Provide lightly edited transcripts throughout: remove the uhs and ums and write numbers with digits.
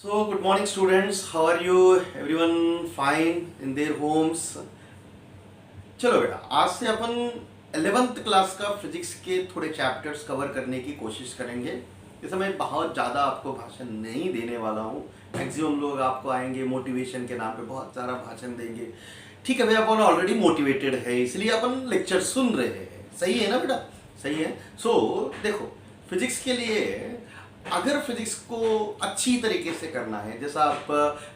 So, good morning, students. How are you? Everyone fine in their homes? चलो बेटा, आज से अपन 11th क्लास का फिजिक्स के थोड़े चैप्टर्स कवर करने की कोशिश करेंगे। जैसे मैं बहुत ज़्यादा आपको भाषण नहीं देने वाला हूँ। मैक्सिमम लोग आपको आएंगे मोटिवेशन के नाम पे बहुत सारा भाषण देंगे। ठीक है भाई, अपन ऑलरेडी मोटिवेटेड है, इसलिए अपन लेक्चर सुन रहे हैं। सही है ना बेटा? सही है। देखो, फिजिक्स के लिए अगर फिजिक्स को अच्छी तरीके से करना है, जैसा आप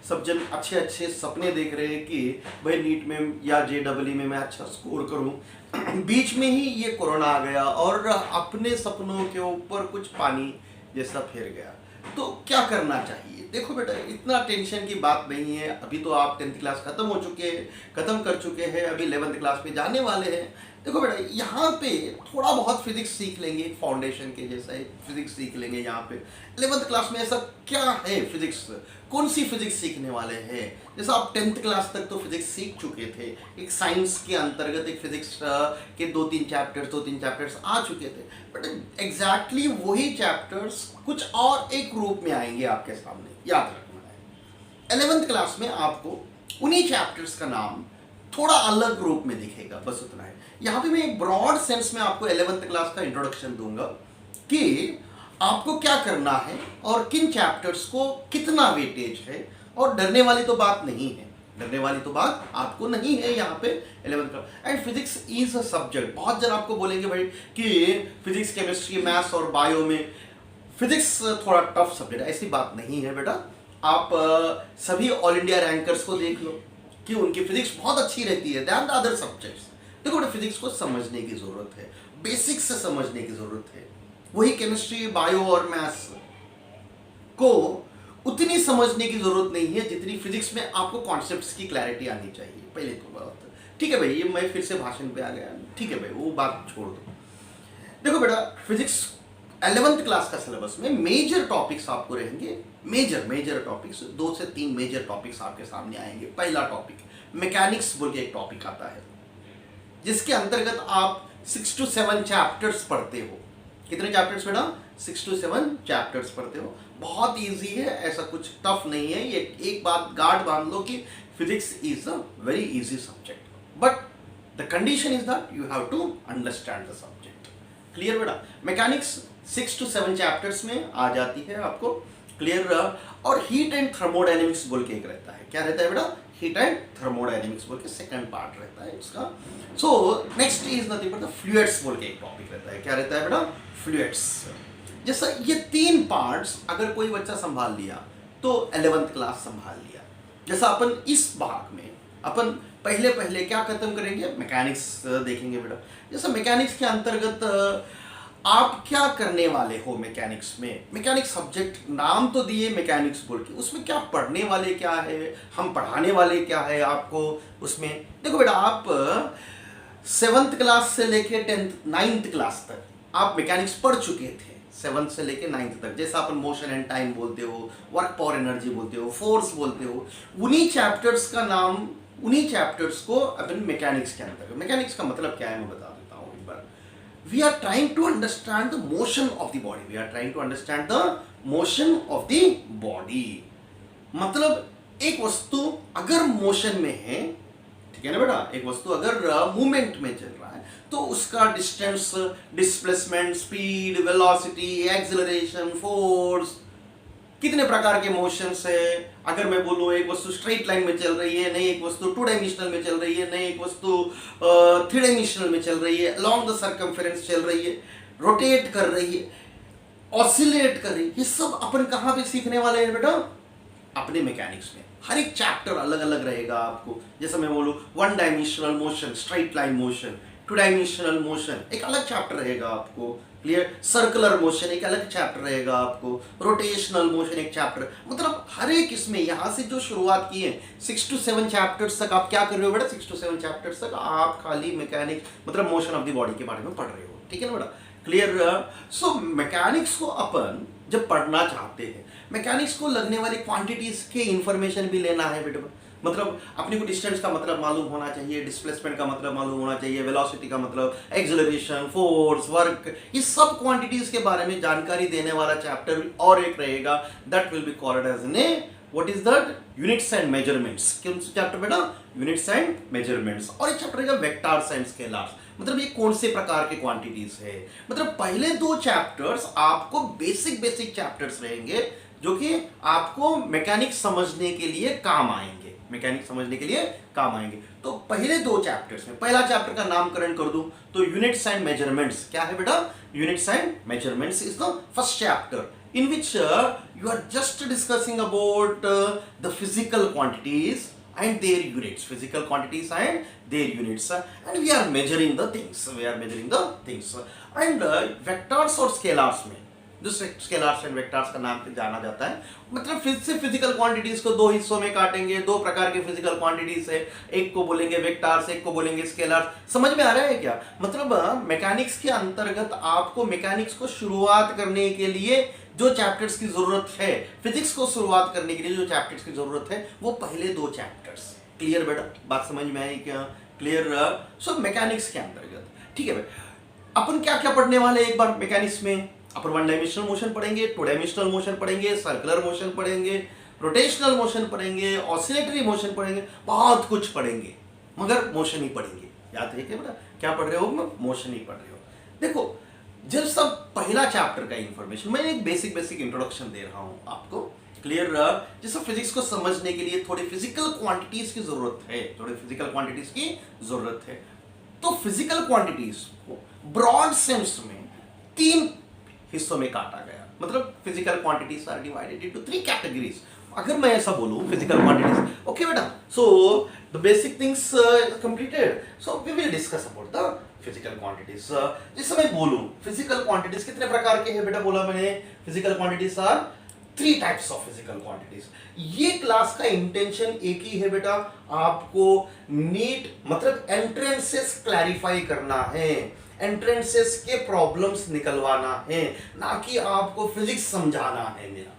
सब जन अच्छे अच्छे सपने देख रहे हैं कि भाई नीट में या JEE में मैं अच्छा स्कोर करूं, बीच में ही ये कोरोना आ गया और अपने सपनों के ऊपर कुछ पानी जैसा फिर गया, तो क्या करना चाहिए? देखो बेटा, इतना टेंशन की बात नहीं है। अभी तो आप 10th क्लास खत्म कर चुके हैं, अभी 11th क्लास में जाने वाले हैं। देखो बेटा, यहाँ पे थोड़ा बहुत फिजिक्स सीख लेंगे, एक फाउंडेशन के जैसा एक फिजिक्स सीख लेंगे। यहाँ पे 11th क्लास में ऐसा क्या है फिजिक्स, कौन सी फिजिक्स सीखने वाले हैं? जैसा आप 10th क्लास तक तो फिजिक्स सीख चुके थे, एक साइंस के अंतर्गत एक फिजिक्स के दो तीन चैप्टर्स आ चुके थे, बट एग्जैक्टली वही चैप्टर्स कुछ और एक रूप में आएंगे आपके सामने, याद रखना है। 11th क्लास में आपको उन्हीं चैप्टर्स का नाम थोड़ा अलग रूप में दिखेगा, बस उतना है। यहाँ पे मैं एक ब्रॉड सेंस में आपको 11th क्लास का इंट्रोडक्शन दूंगा कि आपको क्या करना है और किन चैप्टर्स को कितना वेटेज है, और डरने वाली तो बात नहीं है, डरने वाली तो बात आपको नहीं है यहाँ पे 11th class. And physics is a subject, बहुत जन आपको बोलेंगे भाई कि फिजिक्स, केमिस्ट्री, मैथ्स और बायो में फिजिक्स थोड़ा टफ सब्जेक्ट है। ऐसी बात नहीं है बेटा। आप सभी ऑल इंडिया रैंकर्स को देख लो कि उनकी फिजिक्स बहुत अच्छी रहती है दैन द अदर सब्जेक्ट्स। देखो बेटा, फिजिक्स को समझने की जरूरत है, बेसिक्स से समझने की जरूरत है। वही केमिस्ट्री, बायो और मैथ्स को उतनी समझने की जरूरत नहीं है जितनी फिजिक्स में आपको कॉन्सेप्ट्स की क्लैरिटी आनी चाहिए। पहले तो बात ठीक है भाई, ये मैं फिर से भाषण पे आ गया। ठीक है भाई, वो बात छोड़ दो। देखो बेटा, फिजिक्स 11th क्लास का सिलेबस में मेजर टॉपिक्स आपको रहेंगे। मेजर टॉपिक्स, 2 से 3 मेजर टॉपिक्स आपके सामने आएंगे। पहला टॉपिक मैकेनिक्स बोल के एक टॉपिक आता है, जिसके अंतर्गत आप 6 to 7 चैप्टर्स पढ़ते हो। कितने चैप्टर्स बेटा? 6 to 7 चैप्टर्स पढ़ते हो। बहुत इजी है, ऐसा कुछ टफ नहीं है। ये एक बात गार्ड बांध लो कि physics is a very easy subject, but the condition is that you have to understand the subject. Clear बेटा? मैकेनिक्स 6 to 7 चैप्टर्स में आ जाती है आपको। क्लियर? और हीट एंड थर्मोडायनेमिक्स बोल के एक रहता है। क्या रहता है बेटा? हीट एंड थर्मोडायनेमिक्स बोल के सेकंड पार्ट रहता है इसका। So next is nothing but the fluids बोल के एक टॉपिक रहता है। क्या रहता है बेटा? फ्लूइड्स। जैसा ये 3 पार्ट्स अगर कोई बच्चा संभाल लिया तो 11th क्लास संभाल लिया। जैसा अपन इस भाग में अपन पहले क्या खत्म करेंगे? मैकेनिक्स देखेंगे बेटा। जैसा मैकेनिक्स के अंतर्गत आप क्या करने वाले हो मैकेनिक्स में? मैकेनिक्स सब्जेक्ट नाम तो दिए मैकेनिक्स बोल के, उसमें क्या पढ़ने वाले क्या है, हम पढ़ाने वाले क्या है आपको उसमें? देखो बेटा, आप 7th क्लास से लेके 9th क्लास तक आप मैकेनिक्स पढ़ चुके थे। 7th से लेके 9th तक, जैसा अपन मोशन एंड टाइम बोलते हो, वर्क पावर एनर्जी बोलते हो, फोर्स बोलते हो, उन्हीं चैप्टर्स का नाम, उन्हीं चैप्टर्स को अपन मैकेनिक्स के अंदर। मैकेनिक्स का मतलब क्या है मैं बता देता हूँ एक बार। We are trying to understand the motion of the body. We are trying to understand the motion of the body. मतलब एक वस्तु अगर मोशन में है, ठीक है ना बेटा, एक वस्तु अगर मूवमेंट में चल रहा है तो उसका distance, displacement, speed, velocity, acceleration, force, कितने प्रकार के मोशंस है। अगर मैं बोलूँ एक वस्तु स्ट्रेट लाइन में चल रही है, नहीं एक वस्तु 2 डायमेंशनल में चल रही है, नहीं एक वस्तु 3 डायमेंशनल में चल रही है, अलोंग द सर्कमफेरेंस चल रही है, रोटेट कर रही है, ऑसिलेट कर रही है, ये सब अपन कहाँ पे सीखने वाले हैं बेटा? अपने मैकेनिक्स में। हर एक चैप्टर अलग अलग रहेगा आपको। जैसे मैं बोलूँ 1 dimensional motion, straight line motion, 2 dimensional motion, एक अलग चैप्टर रहेगा आपको। क्लियर? सर्कुलर मोशन एक अलग चैप्टर रहेगा आपको, रोटेशनल मोशन एक चैप्टर। मतलब हर एक इसमें यहाँ से जो शुरुआत की है 6 to 7 चैप्टर्स तक आप क्या कर रहे हो बेटा? 6 to 7 चैप्टर्स तक आप खाली मैकेनिक्स मतलब मोशन ऑफ द बॉडी के बारे में पढ़ रहे हो। ठीक है ना बेटा? क्लियर? सो मैकेनिक्स को अपन जब पढ़ना चाहते हैं, मैकेनिक्स को लगने वाली क्वांटिटीज के इंफॉर्मेशन भी लेना है बेटा। मतलब अपने को डिस्टेंस का मतलब मालूम होना चाहिए, डिस्प्लेसमेंट का मतलब मालूम होना चाहिए, वेलोसिटी का मतलब, एक्सेलरेशन, फोर्स, वर्क, ये सब क्वांटिटीज के बारे में जानकारी देने वाला चैप्टर और एक रहेगा, that will be called as ने what is that, units and measurements. कौन सा चैप्टर बेटा, यूनिट्स एंड मेजरमेंट्स। और एक चैप्टर रहेगा वेक्टर्स एंड स्केलर्स, मतलब ये कौन से प्रकार के क्वांटिटीज है। मतलब पहले दो चैप्टर्स आपको बेसिक चैप्टर्स रहेंगे जो कि आपको मैकेनिक्स समझने के लिए काम आएंगे, मैकेनिक्स समझने के लिए काम आएंगे। तो पहले दो चैप्टर्स में पहला चैप्टर का नामकरण कर दूं तो यूनिट्स एंड मेजरमेंट्स। क्या है बेटा, units and measurements is the first chapter in which you are just discussing about the physical quantities and their units, physical quantities and their units, and we are measuring the things, and vectors और scalars में जो scalars and vectors का नाम से जाना जाता है, मतलब फिर से फिजिकल क्वांटिटीज को दो हिस्सों में काटेंगे। दो प्रकार के फिजिकल क्वांटिटीज है, एक को बोलेंगे वेक्टर्स, एक को बोलेंगे स्केलर्स। समझ में आ रहा है क्या, मतलब मैकेनिक्स के अंतर्गत आपको मैकेनिक्स को शुरुआत करने के लिए जो चैप्टर्स की जरूरत है, फिजिक्स को शुरुआत करने के लिए जो चैप्टर्स की जरूरत है, वो पहले दो चैप्टर्स। क्लियर बेटा, बात समझ में आई क्या, क्लियर। सो मैकेनिक्स के अंतर्गत ठीक है बेटा, अपन क्या क्या पढ़ने वाले एक बार मैकेनिक्स में, अपन वन डायमेंशनल मोशन पढ़ेंगे, टू डायमेंशनल मोशन पढ़ेंगे, सर्कुलर मोशन पढ़ेंगे, रोटेशनल मोशन पढ़ेंगे, ऑसिलेटरी मोशन पढ़ेंगे, बहुत कुछ पढ़ेंगे, मगर मोशन ही पढ़ेंगे। याद रखिए बेटा, क्या पढ़ रहे हो, मोशन ही पढ़ रहे हो। देखो जब सब पहला चैप्टर का इंफॉर्मेशन, मैं एक बेसिक इंट्रोडक्शन दे रहा हूं आपको, क्लियर। जैसे फिजिक्स को समझने के लिए थोड़ी फिजिकल क्वांटिटीज की जरूरत है, तो फिजिकल क्वांटिटीज को ब्रॉड सेंस में तीन हिस्सों में काटा गया, मतलब physical quantities are divided into three categories. अगर मैं ऐसा बोलूं फिजिकल क्वांटिटीज, ओके बेटा, so the basic things completed, so we will discuss about the physical quantities. जैसे मैं बोलूं फिजिकल क्वांटिटीज कितने प्रकार के हैं बेटा, बोला मैंने physical quantities are three types of physical quantities. ये क्लास का इंटेंशन एक ही है बेटा, आपको नीट मतलब एंट्रेंसेस क्लैरिफाई करना है, एंट्रेंसेस के प्रॉब्लम्स निकलवाना है, ना कि आपको फिजिक्स समझाना है। मेरा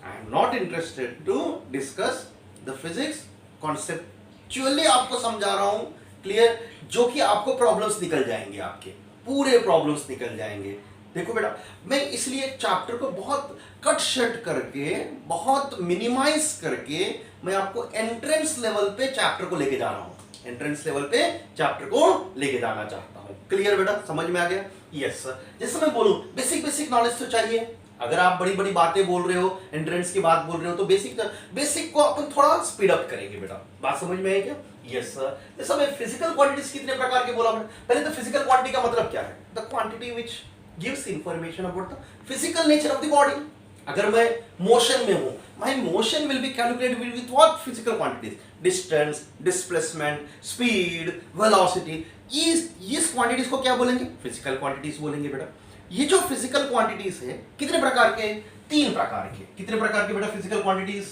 I am not interested to discuss the physics, conceptually आपको समझा रहा हूं, क्लियर, जो कि आपको प्रॉब्लम्स निकल जाएंगे, आपके पूरे प्रॉब्लम्स निकल जाएंगे। देखो बेटा, मैं इसलिए चैप्टर को बहुत कट शट करके, बहुत मिनिमाइज करके मैं आपको एंट्रेंस लेवल पे चैप्टर को लेके जा रहा हूं, एंट्रेंस लेवल पे चैप्टर को लेके जाना चाहता हूं। क्लियर बेटा, समझ में आ गया? यस। जैसे मैं बोलूं बेसिक नॉलेज तो चाहिए। अगर आप बड़ी बड़ी बातें बोल रहे हो, एंट्रेंस की बात बोल रहे हो, तो बेसिक को अपन थोड़ा स्पीड अप करेंगे बेटा। बात समझ में आई क्या? Yes sir. जैसे मैं फिजिकल क्वांटिटीज कितने प्रकार के बोला, पहले तो फिजिकल क्वांटिटी का मतलब क्या है? The quantity which gives information about the physical nature of the body. अगर मैं मोशन में हूं, my motion will be calculated with what physical quantities, distance, displacement, speed, velocity. इस क्वांटिटीज को क्या बोलेंगे? फिजिकल क्वांटिटीज बोलेंगे बेटा। ये जो फिजिकल क्वांटिटीज है कितने प्रकार के? तीन प्रकार के। कितने प्रकार के बेटा physical quantities?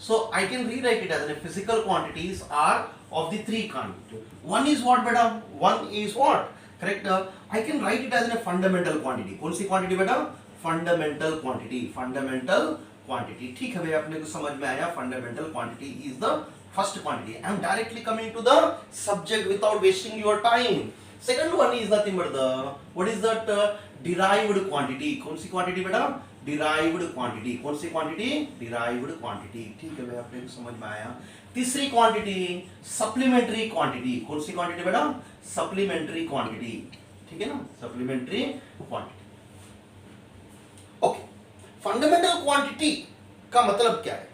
So I can rewrite it as physical quantities are of the three kind. One is what beta? One is what? Correct. I can write it as a fundamental quantity. कौन सी quantity बेटा? Fundamental quantity. Fundamental quantity. ठीक है भैया, अपने को समझ में आया। Fundamental quantity is the first quantity. I am directly coming to the subject without wasting your time. Second one is nothing but the what is that? Derived quantity. कौन सी quantity बेटा? Derived quantity. कौन सी quantity? Derived quantity. ठीक है भैया, अपने को समझ में आया। तीसरी क्वांटिटी सप्लीमेंट्री क्वांटिटी। कौन सी क्वांटिटी बेटा? Supplementary quantity. ठीक है ना, supplementary quantity. Okay, fundamental quantity का मतलब क्या है?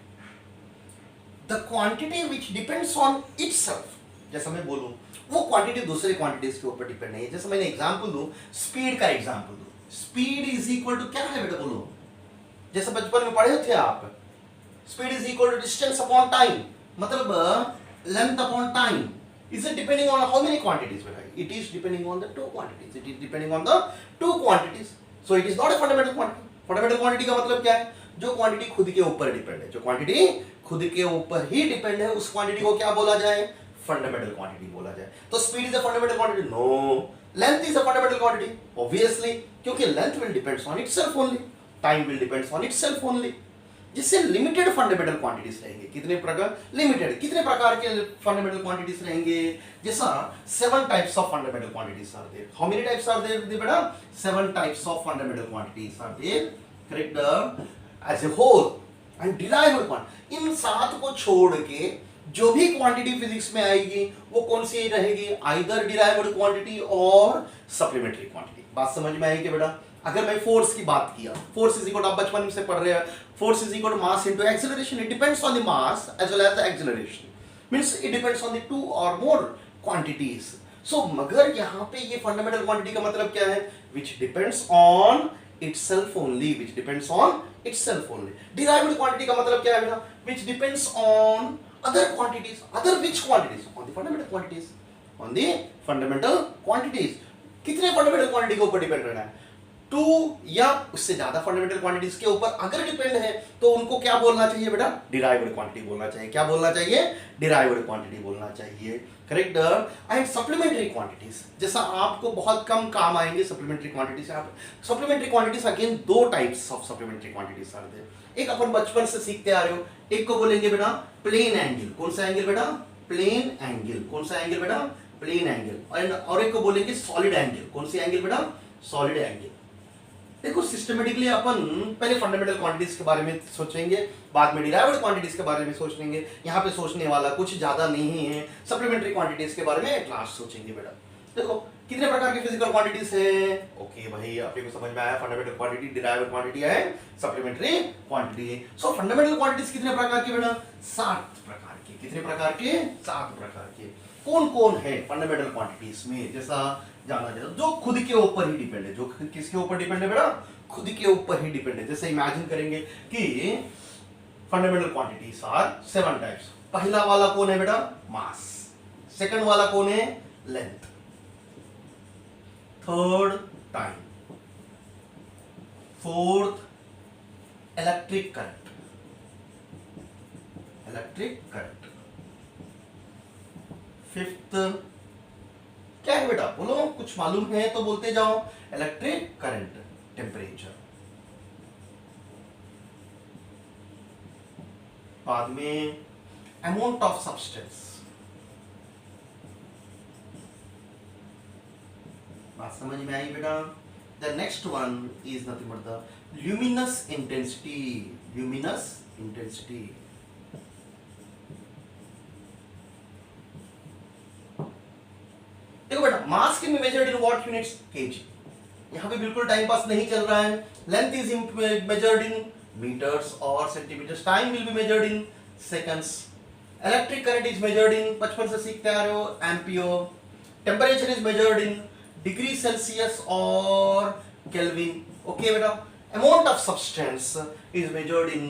The quantity which depends on itself. जैसा मैं बोलूं वो क्वांटिटी दूसरे क्वांटिटीज के ऊपर डिपेंड नहीं है। जैसे मैंने एग्जांपल दूं, स्पीड का एग्जांपल दूं, स्पीड इज इक्वल टू क्या है बेटा, बोलो। जैसे बचपन में पढ़े थे आप, speed is equal to distance upon time, मतलब length upon time. Is it depending on how many quantities? It is depending on the two quantities. It is depending on the two quantities. So it is not a fundamental quantity. Fundamental quantity का मतलब क्या है? जो quantity खुद के ऊपर depend है, जो क्वांटिटी खुद के ऊपर ही डिपेंड है, उस क्वांटिटी को क्या बोला जाए? फंडामेंटल क्वांटिटी बोला जाए। तो speed is a fundamental quantity? No. Length is a fundamental quantity? Obviously, क्योंकि length will depends on itself only, time will depends on itself only. जिससे लिमिटेड फंडामेंटल क्वांटिटीज रहेंगे। कितने प्रकार? लिमिटेड। कितने प्रकार के फंडामेंटल क्वांटिटीज रहेंगे? जैसा 7 types of fundamental quantities are there. How many types are there बेटा? 7 types of fundamental quantities are there, correct, as a whole and derived quantity. इन 7 को छोड़ के जो भी क्वांटिटी फिजिक्स में आएगी वो कौन सी रहेगी? आइदर डिराइव्ड क्वांटिटी और सप्लीमेंट्री क्वांटिटी। बात समझ में आएगी बेटा? अगर मैं फोर्स की बात किया, फोर्स इज इक्वल टू, आप बचपन से पढ़ रहे हैं, force is equal to mass into acceleration. It depends on the mass as well as the acceleration, means it depends on the 2 और मोर क्वांटिटीज। सो मगर यहां पे ये फंडामेंटल क्वांटिटी का मतलब क्या है? Which depends on itself only, which depends on itself only. Derived quantity का मतलब क्या है बेटा? Which depends on other quantities. Other which quantities? On the fundamental quantities. On the fundamental quantities. कितने fundamental quantity के ऊपर डिपेंड रहना है? 2 या उससे ज्यादा फंडामेंटल क्वांटिटीज के ऊपर अगर डिपेंड है तो उनको क्या बोलना चाहिए बेटा? डिराइव्ड क्वांटिटी बोलना चाहिए। क्या बोलना चाहिए? डिराइव्ड क्वांटिटी बोलना चाहिए, करेक्ट। एंड सप्लीमेंट्री क्वांटिटीज, जैसा आपको बहुत कम काम आएंगे supplementary quantities. Supplementary quantities again 2 types of supplementary quantities are there. एक अपन बचपन से सीखते आ रहे हो, एक को बोलेंगे बेटा प्लेन एंगल। कौन सा एंगल बेटा? Plane angle. कौन सा एंगल बेटा? Plane angle. और एक को बोलेंगे सॉलिड एंगल। कौन सी एंगल बेटा? Solid angle. देखो सिस्टमेटिकली अपन पहले फंडामेंटल क्वांटिटीज के बारे में सोचेंगे, बाद में डिराइव्ड क्वांटिटीज के बारे में सोच लेंगे। यहाँ पे सोचने वाला कुछ ज्यादा नहीं है, सप्लीमेंट्री क्वांटिटीज के बारे में एट लास्ट सोचेंगे बेटा। देखो कितने प्रकार की फिजिकल क्वांटिटीज है? ओके भाई, अपने को समझ में आया, फंडामेंटल क्वांटिटी, डिराइव्ड क्वांटिटी है, सप्लीमेंट्री क्वांटिटी है। सो फंडामेंटल क्वांटिटीज कितने प्रकार की बेटा? 7 प्रकार की। कितने प्रकार के? 7 प्रकार के। कौन कौन है फंडामेंटल क्वांटिटीज में? जैसा जाना जाता जो खुद के ऊपर ही डिपेंड है। जो किसके ऊपर डिपेंड है बेटा? खुद के ऊपर ही डिपेंड है। जैसे इमेजिन करेंगे कि फंडामेंटल क्वांटिटीज आर 7 टाइप्स। पहला वाला कौन है बेटा? मास। सेकंड वाला कौन है? Length. Third time. Fourth electric current. Electric current. Fifth क्या है बेटा? बोलो, कुछ मालूम है तो बोलते जाओ। Electric current. टेम्परेचर। बाद में अमाउंट ऑफ सब्सटेंस। बात समझ में आई बेटा? The next one is nothing but the luminous intensity. Luminous intensity. देखो बेटा, mass can be measured in what units? KG. यहां पे बिल्कुल टाइम पास नहीं चल रहा है। Length is measured in metres और centimetres. Time will be measured in seconds. Electric current is measured in, बचपन से सीखते आ रहे हो, ampere. Temperature is measured in degree Celsius और केल्विन। ओके बेटा। Amount of substance is measured इन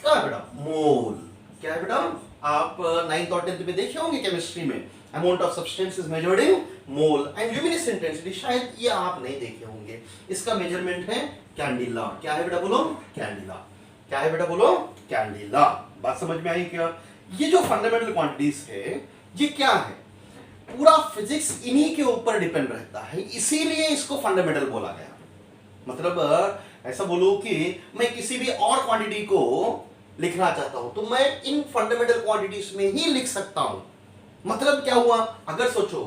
क्या है बेटा? मोल। क्या है बेटा? आप 9th और 10th में देखे होंगे केमिस्ट्री में, amount of substance is measured in mole. And luminous intensity शायद ये आप नहीं देखे होंगे, इसका मेजरमेंट है कैंडिला। क्या है बेटा? बोलो, कैंडिला। क्या है बेटा? बोलो, कैंडिला। बात समझ में आई क्या? ये जो फंडामेंटल क्वांटिटीज है ये क्या है? पूरा फिजिक्स इन्हीं के ऊपर डिपेंड रहता है, इसीलिए इसको फंडामेंटल बोला गया। मतलब ऐसा बोलो कि मैं किसी भी और क्वांटिटी को लिखना चाहता हूं तो मैं इन फंडामेंटल क्वांटिटीज में ही लिख सकता हूं। मतलब क्या हुआ? अगर सोचो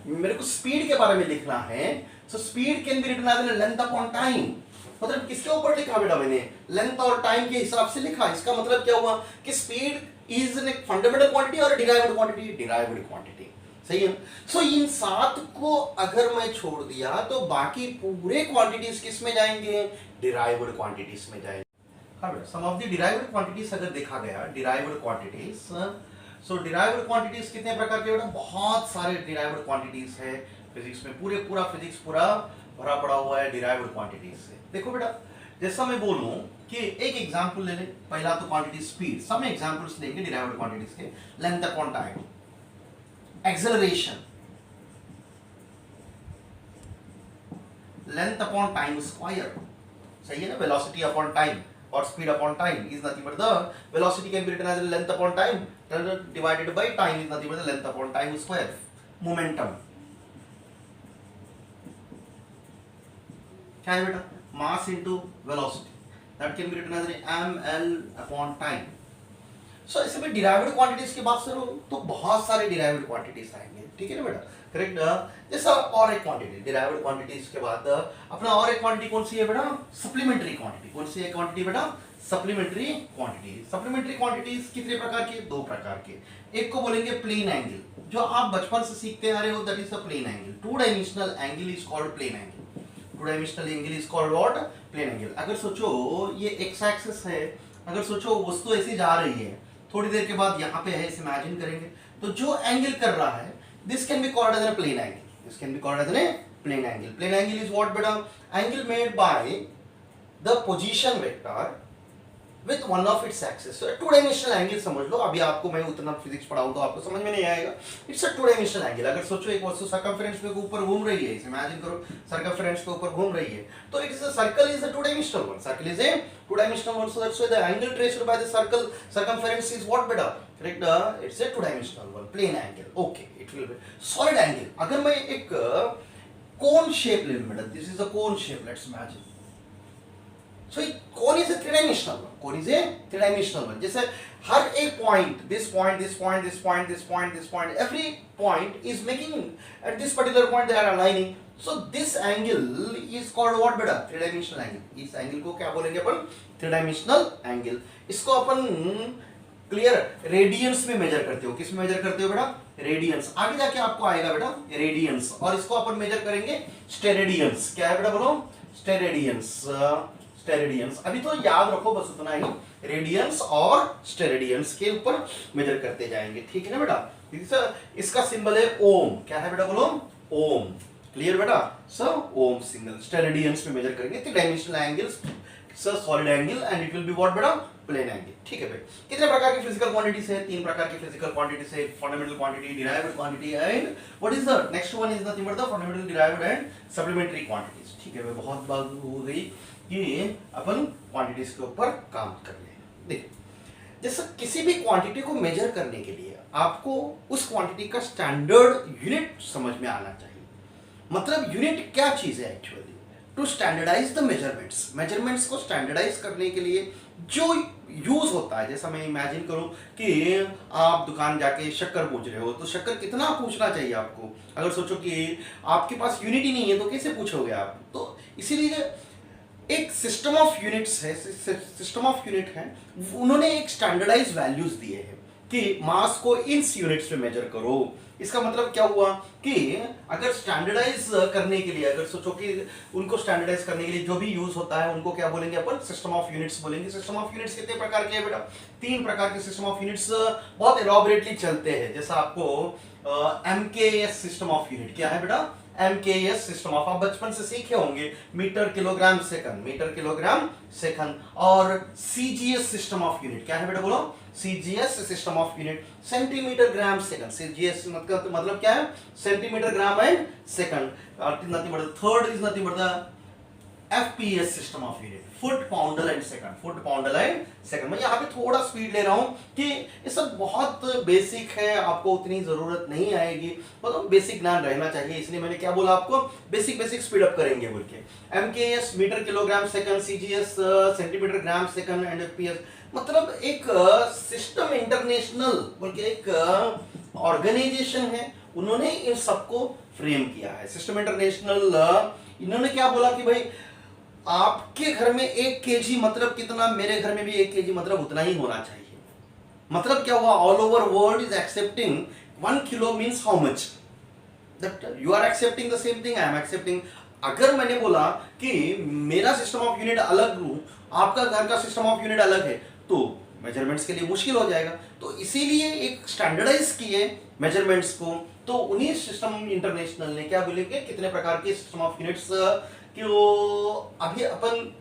मेरे को स्पीड के बारे में लिखना है, so speed can be written as length upon time. मतलब किसके ऊपर लिखा बेटा? मैंने लेंथ और टाइम के हिसाब से लिखा। इसका मतलब क्या हुआ कि speed is an fundamental quantity और डिराइव्ड क्वांटिटी? Derived quantity. सही है। सो इन 7 को अगर मैं छोड़ दिया तो बाकी पूरे क्वांटिटीज किस में जाएंगे? डिराइव्ड क्वांटिटीज में जाएंगे। सम ऑफ द डिराइव्ड क्वांटिटीज अगर देखा गया, डिराइव्ड क्वांटिटीज, सो डिराइव्ड क्वांटिटीज कितने प्रकार के बेटा? बहुत सारे डिराइव्ड क्वांटिटीज है फिजिक्स में। पूरा फिजिक्स पूरा भरा पड़ा हुआ है डिराइव्ड क्वांटिटीज से। देखो बेटा, जैसा मैं बोलूं कि एक एग्जांपल ले ले। पहला तो क्वांटिटी स्पीड, सब एग्जांपल्स लेंगे डिराइव्ड क्वांटिटीज के। Length upon time, acceleration, length upon time square. सही है ना? वेलोसिटी अपॉन टाइम और speed upon time is nothing but the velocity can be written as length upon time divided by time is nothing but the length upon time square. Momentum क्या है बेटा? Mass into velocity, that can be written as ml upon time. So ऐसे में derived quantities की बात करो तो बहुत सारे डिराइव्ड क्वांटिटीज आएंगे, ठीक है ना बेटा, करेक्ट। जैसा और एक क्वांटिटी डिराइव्ड क्वांटिटीज के बाद अपना और एक क्वांटिटी कौन सी है बेटा, सप्लीमेंट्री क्वांटिटी। कौन सी है क्वांटिटी बेटा, सप्लीमेंट्री क्वांटिटी। सप्लीमेंट्री क्वांटिटीज कितने प्रकार की, दो प्रकार के। एक को बोलेंगे प्लेन एंगल, जो आप बचपन से सीखते आ रहे हो, that is a plane angle. Two dimensional angle is called plane angle. Two dimensional angle is called what, plane angle. अगर सोचो ये एक्स एक्सिस है, अगर सोचो वस्तु ऐसी जा रही है, थोड़ी देर के बाद यहाँ पे है, इसे इमेजिन करेंगे, तो जो एंगल कर रहा है this can be called as a plane angle. This can be called as a plane angle. Plane angle is what बेटा, angle made by the position vector with one of its axis. Two dimensional angle समझ लो, अभी आपको मैं उतना physics पढ़ाऊं तो आपको समझ में नहीं आएगा। It's a to dimensional angle. अगर सोचो एक वस्तु सर्कमफेरेंस के ऊपर घूम रही है, इमेजिन करो सर्कमफेरेंस के ऊपर घूम रही है, तो it's a circle is a two dimensional one. Circle is a two dimensional one, so that's why the angle traced by the circle circumference is what beta, correct, it's a two dimensional one, plane angle. Okay, it will be solid angle. अगर मैं एक cone shape ले लूं बेटा, this is a cone shape, let's imagine. So cone is a three dimensional one. Cone is a three dimensional one. जैसे हर एक point, this point, this point, this point, this point, this point, every point is making at this particular point they are aligning. So this angle is called what बेटा, three dimensional angle. इस angle को क्या बोलेंगे अपन, three dimensional angle. इसको अपन clear radiance में major करते हो। किस में मेजर करते हो बेटा, रेडियंस। आगे जाके आपको आएगा बेटा रेडियंस, और इसको अपन मेजर करेंगे स्टेरेडियंस। क्या है बेटा बोलो, स्टेरेडियंस। स्टेरेडियंस अभी तो याद रखो, बस उतना ही, रेडियंस और स्टेरेडियंस के ऊपर मेजर करते जाएंगे, ठीक है ना बेटा। इसका सिंबल है ओम। क्या है बेटा बोलो, ओम। क्लियर बेटा, सो ओम सिंगल। स्टेरेडियंस में मेजर करेंगे three dimensional angles, it's a solid angle and it will be what बेटा, प्लेन एंगल, ठीक है भाई। कितने प्रकार की फिजिकल क्वांटिटीज है, तीन प्रकार की फिजिकल क्वांटिटीज है, fundamental quantity, derived quantity and what is the next one is nothing but the fundamental, derived and supplementary quantities, ठीक है भाई। बहुत बात हो गई कि अपन क्वांटिटीज के ऊपर काम कर ले। देखिए जैसे किसी भी क्वांटिटी को मेजर करने के लिए आपको उस क्वांटिटी का स्टैंडर्ड यूनिट समझ में आना चाहिए। मतलब यूनिट क्या चीज है actually, to standardise the measurements. Measurements को स्टैंडर्डाइज करने के लिए जो यूज होता है, जैसा मैं इमेजिन करूं कि आप दुकान जाके शक्कर पूछ रहे हो, तो शक्कर कितना पूछना चाहिए आपको। अगर सोचो कि आपके पास यूनिट ही नहीं है तो कैसे पूछोगे आप। तो इसीलिए एक सिस्टम ऑफ यूनिट्स है, सिस्टम ऑफ यूनिट है, उन्होंने एक स्टैंडर्डाइज वैल्यूज दिए हैं कि मास को इंच यूनिट्स में मेजर करो। इसका मतलब क्या हुआ कि अगर स्टैंडर्डाइज करने के लिए, अगर सोचो कि उनको स्टैंडर्डाइज करने के लिए जो भी यूज होता है उनको क्या बोलेंगे अपन, सिस्टम ऑफ यूनिट्स बोलेंगे। सिस्टम ऑफ यूनिट्स कितने प्रकार के हैं बेटा, तीन प्रकार के सिस्टम ऑफ यूनिट्स बहुत एलॉबरेटली चलते हैं। जैसा आपको एमकेएस सिस्टम ऑफ यूनिट, क्या है बेटा, एमकेएस सिस्टम ऑफ, आप बचपन से सीखे होंगे, metre kilogram second, metre kilogram second. और सीजीएस सिस्टम ऑफ यूनिट, क्या है बेटा बोलो, CGS system of unit, centimetre gram second. CGS मतलब क्या है, सेंटीमीटर ग्राम एंड सेकंड। और nothing but third is nothing but the FPS system of unit, foot pounder and second, foot pounder and second. मैं यहाँ पे थोड़ा speed ले रहा हूँ कि ये सब बहुत बेसिक है, आपको उतनी जरूरत नहीं आएगी, मतलब बेसिक ज्ञान रहना चाहिए, इसलिए मैंने क्या बोला आपको, बेसिक स्पीड अप करेंगे बोल के। MKS metre kilogram second, CGS centimetre gram second and FPS मतलब एक सिस्टम इंटरनेशनल बोल के एक ऑर्गेनाइजेशन है, उन्होंने इन सबको फ्रेम किया है। सिस्टम इंटरनेशनल इन्होंने क्या बोला कि भाई आपके घर में 1 केजी मतलब कितना, मेरे घर में भी 1 केजी मतलब उतना ही होना चाहिए। मतलब क्या हुआ, all over world is accepting 1 kilo means how much, that you are accepting the same thing, I am accepting. अगर मैंने बोला कि मेरा सिस्टम ऑफ यूनिट अलग लूं, आपका घर का सिस्टम ऑफ यूनिट अलग है, तो मेजरमेंट्स के लिए मुश्किल हो जाएगा। तो इसीलिए एक स्टैंडर्डाइज किए मेजरमेंट्स को, तो उन्हीं सिस्टम इंटरनेशनल ने क्या बोलेंगे, कितने प्रकार के सिस्टम ऑफ यूनिट्स कि वो अभी अपन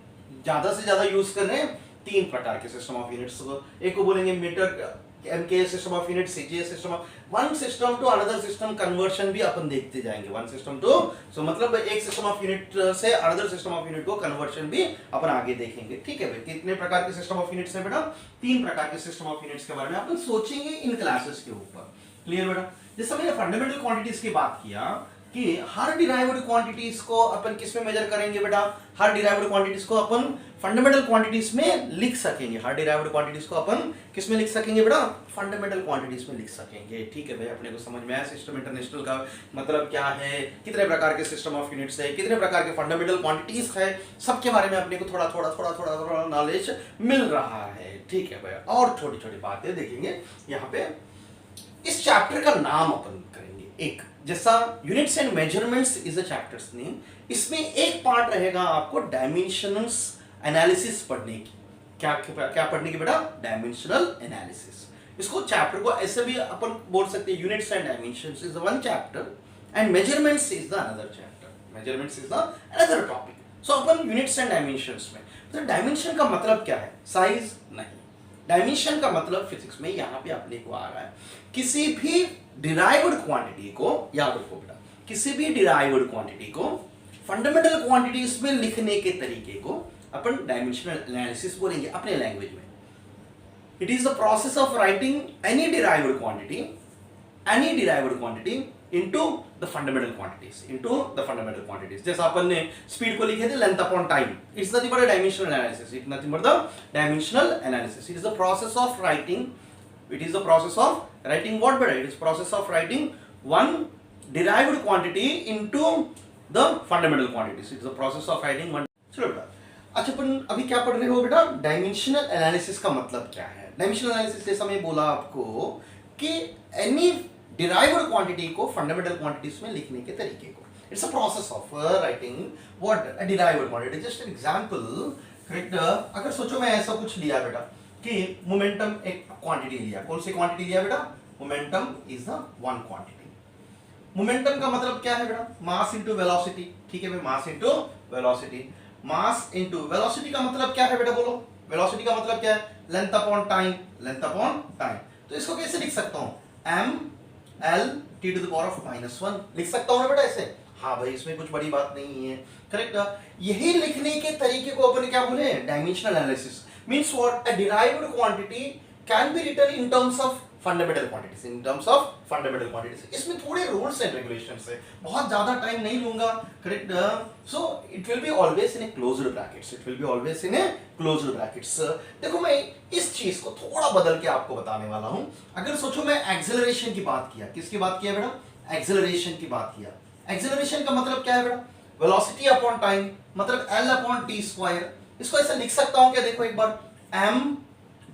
ज्यादा से ज्यादा यूज कर रहे हैं, 3 प्रकार के सिस्टम ऑफ यूनिट्स। एक को बोलेंगे metre MKS system of unit, CGS system of, one system to another system conversion भी अपन देखते जाएंगे, वन सिस्टम टू, सो मतलब एक सिस्टम ऑफ यूनिट से अनदर सिस्टम ऑफ यूनिट को कन्वर्शन भी अपन आगे देखेंगे, ठीक है भाई। कितने प्रकार के सिस्टम ऑफ यूनिट्स है बेटा, 3 प्रकार के सिस्टम ऑफ यूनिट्स के बारे में अपन सोचेंगे इन क्लासेस के ऊपर, क्लियर बेटा। जैसे मैंने फंडामेंटल क्वांटिटीज की बात किया, कि हर डिराइव्ड क्वांटिटीज को अपन किस में मेजर करेंगे बेटा, हर डिराइव्ड क्वांटिटीज को अपन फंडामेंटल क्वांटिटीज में लिख सकेंगे। हर डिराइव्ड क्वांटिटीज को अपन किस में लिख सकेंगे बेटा, फंडामेंटल क्वांटिटीज में लिख सकेंगे। ठीक है भाई, अपने को समझ में आया सिस्टम इंटरनेशनल का मतलब क्या है, कितने प्रकार के सिस्टम ऑफ यूनिट्स है, कितने प्रकार के फंडामेंटल क्वांटिटीज है, सबके बारे में अपने को थोड़ा थोड़ा नॉलेज मिल रहा है। ठीक है भाई, और छोटी छोटी बातें देखेंगे यहाँ पे। इस चैप्टर का नाम अपन करेंगे एक, जैसा units and measurements is a chapters name, इसमें एक पार्ट रहेगा आपको डायमेंशनल्स एनालिसिस पढ़ने की। क्या क्या पढ़ने की बेटा, डायमेंशनल एनालिसिस। इसको चैप्टर को ऐसे भी अपन बोल सकते हैं, units and dimensions is one chapter and measurements is the another chapter. Measurements is the another topic. So upon units and dimensions में, तो डायमेंशन का मतलब क्या है, साइज नहीं। डायमेंशन का मतलब फिजिक्स में यहां पे अपने को आ रहा है, किसी भी डिराइव्ड क्वांटिटी को, याद रखो बेटा, किसी भी डिराइव्ड क्वांटिटी को फंडामेंटल क्वांटिटीज में लिखने के तरीके को अपन डायमेंशनल एनालिसिस बोलेंगे अपने लैंग्वेज में। It is the process of writing any derived quantity into the fundamental quantities, जैसा अपन ने स्पीड को लिखे थे length upon time, it's nothing but dimensional analysis. It nothing but the dimensional analysis. It is the process of writing what better, it is process of writing one derived quantity into the fundamental quantities. It is the process of writing one। चलो बेटा, अच्छा अपन अभी क्या पढ़ रहे हो बेटा, dimensional analysis का मतलब क्या है। डायमेंशनल एनालिसिस जैसा मैं बोला आपको कि एनी डिराइव्ड क्वांटिटी को फंडामेंटल क्वांटिटीज में लिखने के तरीके को, it's a process of writing what a derived quantity. Just an example, correct. अगर सोचो मैं ऐसा कुछ लिया बेटा कि मोमेंटम एक क्वांटिटी लिया, कौन सी क्वांटिटी लिया बेटा, momentum is the one quantity. Momentum का मतलब क्या है बेटा, मास इनटू वेलोसिटी। ठीक है भाई, mass into velocity. Mass into velocity का मतलब क्या है बेटा, बोलो। वेलोसिटी का मतलब क्या है, length upon time, length upon time. तो इसको कैसे लिख सकता हूं, m l t to the power of -1 लिख सकता हूं ना बेटा ऐसे। हाँ भाई, इसमें कुछ बड़ी बात नहीं है, करेक्ट। यही लिखने के तरीके को अपन क्या बोले, dimensional analysis. Means what, a derived quantity can be written in terms of fundamental quantities, इसमें थोड़े रूल्स एंड रेगुलेशंस है, बहुत ज्यादा टाइम नहीं लूंगा, correct. So it will be always in a closed brackets, देखो मैं इस चीज को थोड़ा बदल के आपको बताने वाला हूं। अगर सोचो मैं एक्सेलरेशन की बात किया, किसकी बात किया बेटा, एक्सेलरेशन की बात किया। एक्सेलरेशन का मतलब क्या है बेटा, वेलोसिटी अपॉन टाइम, मतलब l अपॉन टी स्क्वायर। इसको ऐसा लिख सकता हूं क्या, देखो एक बार, m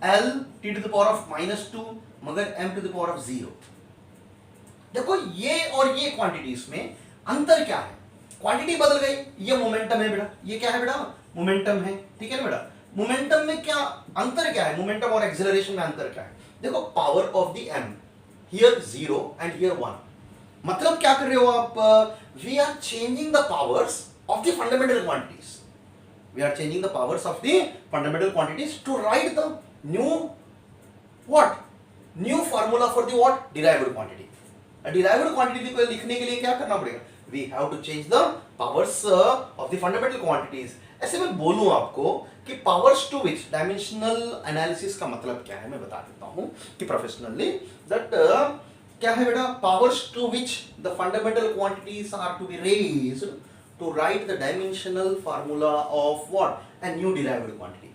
l t to the power of -2 मगर m to the power of 0। देखो ये और ये क्वांटिटीज में अंतर क्या है, क्वांटिटी बदल गई। ये मोमेंटम है बेटा, ये क्या है बेटा, मोमेंटम है। ठीक है ना बेटा, मोमेंटम में क्या अंतर क्या है, मोमेंटम और एक्सेलरेशन में अंतर क्या है, देखो power of the m, here 0 and here 1। मतलब क्या कर रहे हो आप, we are changing the powers of the fundamental quantities, to write the new formula for the derived quantity। derived quantity को लिखने के लिए क्या करना पड़ेगा, we have to change the powers of the fundamental quantities। ऐसे मैं बोलूं आपको कि powers to which, dimensional analysis का मतलब क्या है मैं बता देता हूं कि प्रोफेशनली दैट क्या है बेटा, powers to which the fundamental quantities are to be raised to write the dimensional formula of what, a new derived quantity।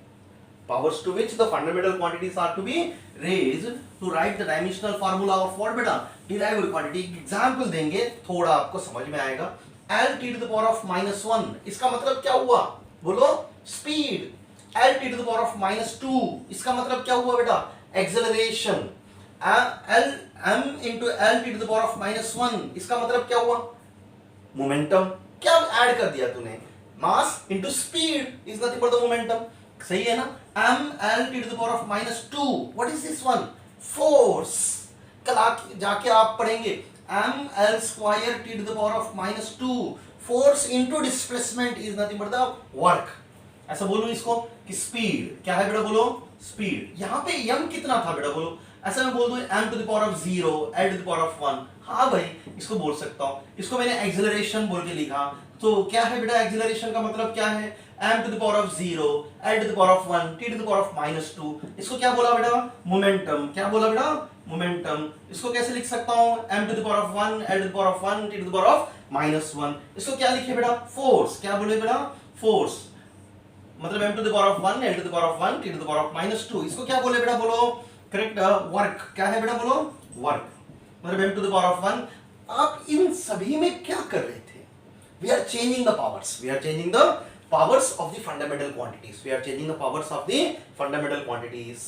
powers to which the fundamental quantities are to be raised to write the dimensional formula of what बेटा, derived quantity। Example देंगे थोड़ा आपको समझ में आएगा। l t to the power of -1, इसका मतलब क्या हुआ, बोलो, speed. l t to the power of -2, इसका मतलब क्या हुआ बेटा, acceleration. m into l t to the power of -1, इसका मतलब क्या हुआ, मोमेंटम। क्या ऐड कर दिया तूने, मास into speed is nothing but the momentum. सही है ना, m l t to the power of -2, what is this one, force. कल जाके आप पढ़ेंगे m l square t to the power of -2, force into displacement is nothing but the work. ऐसा बोलूं इसको कि स्पीड क्या है बेटा, बोलो, स्पीड। यहां पे m कितना था बेटा, बोलो, ऐसा मैं बोल दूं m to the power of 0 l to the power of 1, हाँ भाई इसको बोल सकता हूं। इसको मैंने एक्सेलरेशन बोल के लिखा, तो क्या है बेटा एक्सेलरेशन का मतलब क्या है, m to the power of 0 l to the power of 1 t to the power of -2। इसको क्या बोला बेटा, मोमेंटम। क्या बोला बेटा, मोमेंटम। इसको कैसे लिख सकता हूं, m to the power of 1 l to the power of 1 t to the power of -1। इसको क्या लिखे बेटा, फोर्स। क्या बोले बेटा, फोर्स, मतलब m to the power of 1 l to the power of 1 t to the power of -2। इसको क्या बोले बेटा, बोलो करेक्ट, वर्क। क्या है बेटा, बोलो वर्क, मतलब m to the power of 1। आप इन सभी में क्या कर रहे थे, we are changing the powers, we are changing the powers of the fundamental quantities, we are changing the powers of the fundamental quantities,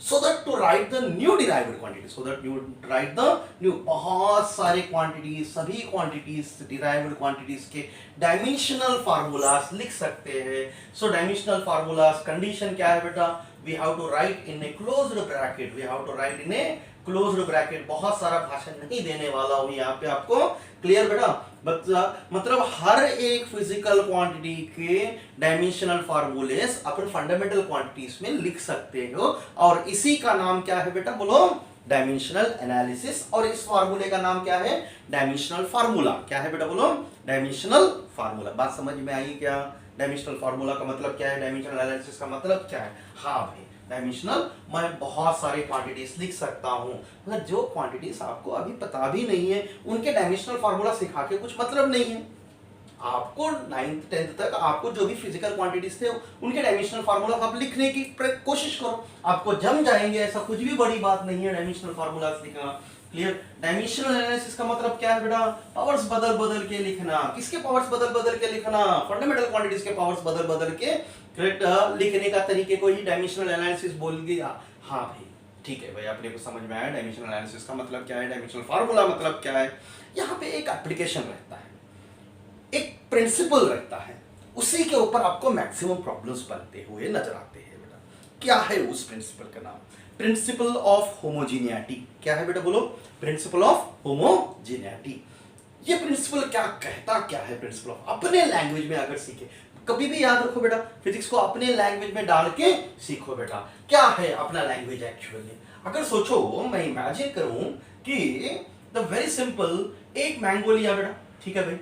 so that to write the new derived quantities, so that you write the new, बहुत सारे quantities, सभी quantities derived quantities के dimensional formulas लिख सकते हैं। so dimensional formulas condition क्या है बेटा, we have to write in a closed bracket, we have to write in a closed bracket. बहुत सारा भाषण नहीं देने वाला हूं यहाँ पे आपको, क्लियर बेटा। मतलब हर एक फिजिकल क्वांटिटी के डायमेंशनल फार्मूलेस अपन फंडामेंटल क्वांटिटीज में लिख सकते हो, और इसी का नाम क्या है बेटा, बोलो डायमेंशनल एनालिसिस। और इस फार्मूले का नाम क्या है, डायमेंशनल फार्मूला। क्या है बेटा, बोलो डायमेंशनल फार्मूला। बात समझ में आई क्या, डायमेंशनल फार्मूला का मतलब क्या है, डायमेंशनल एनालिसिस का मतलब क्या है। हाँ भाई, डायमेंशनल मैं बहुत सारे क्वांटिटीज लिख सकता हूं, मगर जो क्वांटिटीज आपको अभी पता भी नहीं है उनके डायमेंशनल फार्मूला सिखा के कुछ मतलब नहीं है। आपको 9th 10th तक आपको जो भी फिजिकल क्वांटिटीज थे उनके डायमेंशनल फार्मूला आप लिखने की कोशिश करो, आपको जम जाएंगे, ऐसा कुछ भी बड़ी बात नहीं है डायमेंशनल फार्मूला लिखना, क्लियर। डायमेंशनल एनालिसिस का मतलब क्या है बेटा, पावर्स बदल बदल के लिखना। किसके पावर्स बदल बदल के लिखना, फंडामेंटल क्वांटिटीज के पावर्स बदल बदल के करेक्ट लिखने का तरीके को ही डायमेंशनल एनालिसिस बोल दिया। हाँ भाई ठीक है भाई, अपने को समझ में आया डायमेंशनल एनालिसिस का मतलब क्या है, डायमेंशनल फार्मूला मतलब क्या है। यहाँ पे एक एप्लीकेशन रहता है, एक प्रिंसिपल रहता है, उसी के ऊपर आपको मैक्सिमम प्रॉब्लम्स बनते हुए नजर आते हैं बेटा। क्या है उस प्रिंसिपल का नाम, प्रिंसिपल ऑफ होमोजीनियटी। क्या है बेटा, बोलो प्रिंसिपल ऑफ होमोजीनियटी। ये प्रिंसिपल क्या कहता, क्या है प्रिंसिपल ऑफ, अपने लैंग्वेज में अगर सीखे, कभी भी याद रखो बेटा, फिजिक्स को अपने लैंग्वेज में डाल के सीखो बेटा। क्या है अपना लैंग्वेज एक्चुअली, अगर सोचो मैं इमेजिन करूं कि द वेरी सिंपल, एक मैंगो लिया बेटा, ठीक है भाई,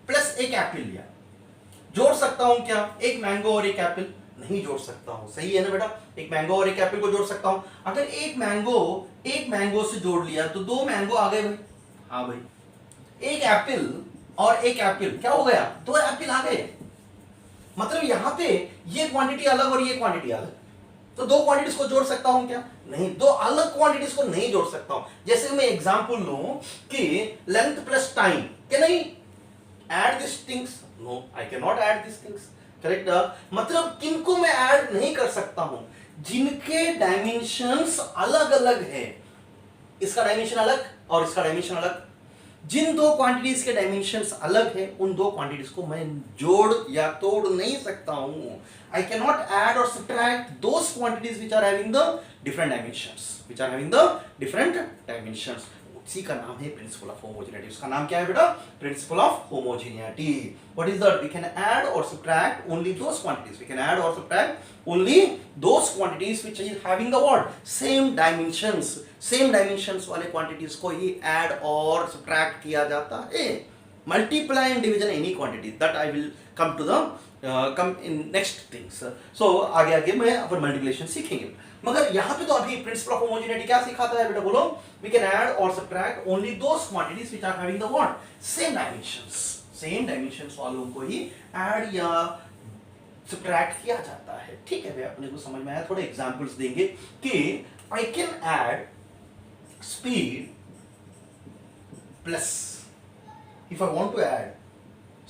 प्लस एक एप्पल लिया, जोड़ सकता हूं क्या एक मैंगो और एक एप्पल, नहीं जोड़ सकता हूं, सही है ना बेटा, एक मैंगो और एक एप्पल को जोड़ सकता हूं। अगर एक मैंगो से जोड़ लिया तो दो मैंगो आ गए भाई, हाँ भाई, एक एप्पल और एक एप्पल क्या हो गया, दो एप्पल आ गए। मतलब यहां पे ये क्वांटिटी अलग और ये क्वांटिटी अलग, तो दो क्वांटिटीज को जोड़ सकता हूं क्या, नहीं, दो अलग क्वांटिटीज को नहीं जोड़ सकता हूं। जैसे मैं एग्जांपल लूं कि length plus time, can I add this things, no I can not add this things, correct. मतलब किनको मैं ऐड नहीं कर सकता हूं, जिनके डायमेंशंस अलग अलग है, इसका डायमेंशन अलग और इसका डायमेंशन अलग। जिन दो क्वांटिटीज के डायमेंशंस अलग है, उन दो क्वांटिटीज को मैं जोड़ या तोड़ नहीं सकता हूं। I cannot add or subtract those quantities which are having the different dimensions, उसी का नाम है प्रिंसिपल ऑफ होमोजेनिटी। उसका नाम क्या है बेटा, principle of homogeneity. What is that, we can add और subtract only those quantities, we can add और subtract only those quantities which is having the what, same dimensions वाले क्वांटिटीज को ही ऐड और सब्ट्रैक्ट किया जाता है। Multiply and division any quantity, that I will come to the come in next things. So आगे मैं अपन मल्टीप्लिकेशन सीखेंगे, मगर यहाँ पे तो अभी प्रिंसिपल ऑफ होमोजेनिटी क्या सिखाता है बेटा, बोलो वी कैन ऐड और subtract only those quantities which are having the what, same dimensions वालों को ही ऐड या सब्ट्रैक्ट किया जाता है। ठीक है भाई, अपने को समझ में आया। थोड़े एग्जांपल्स देंगे कि I can add speed plus, if I want to add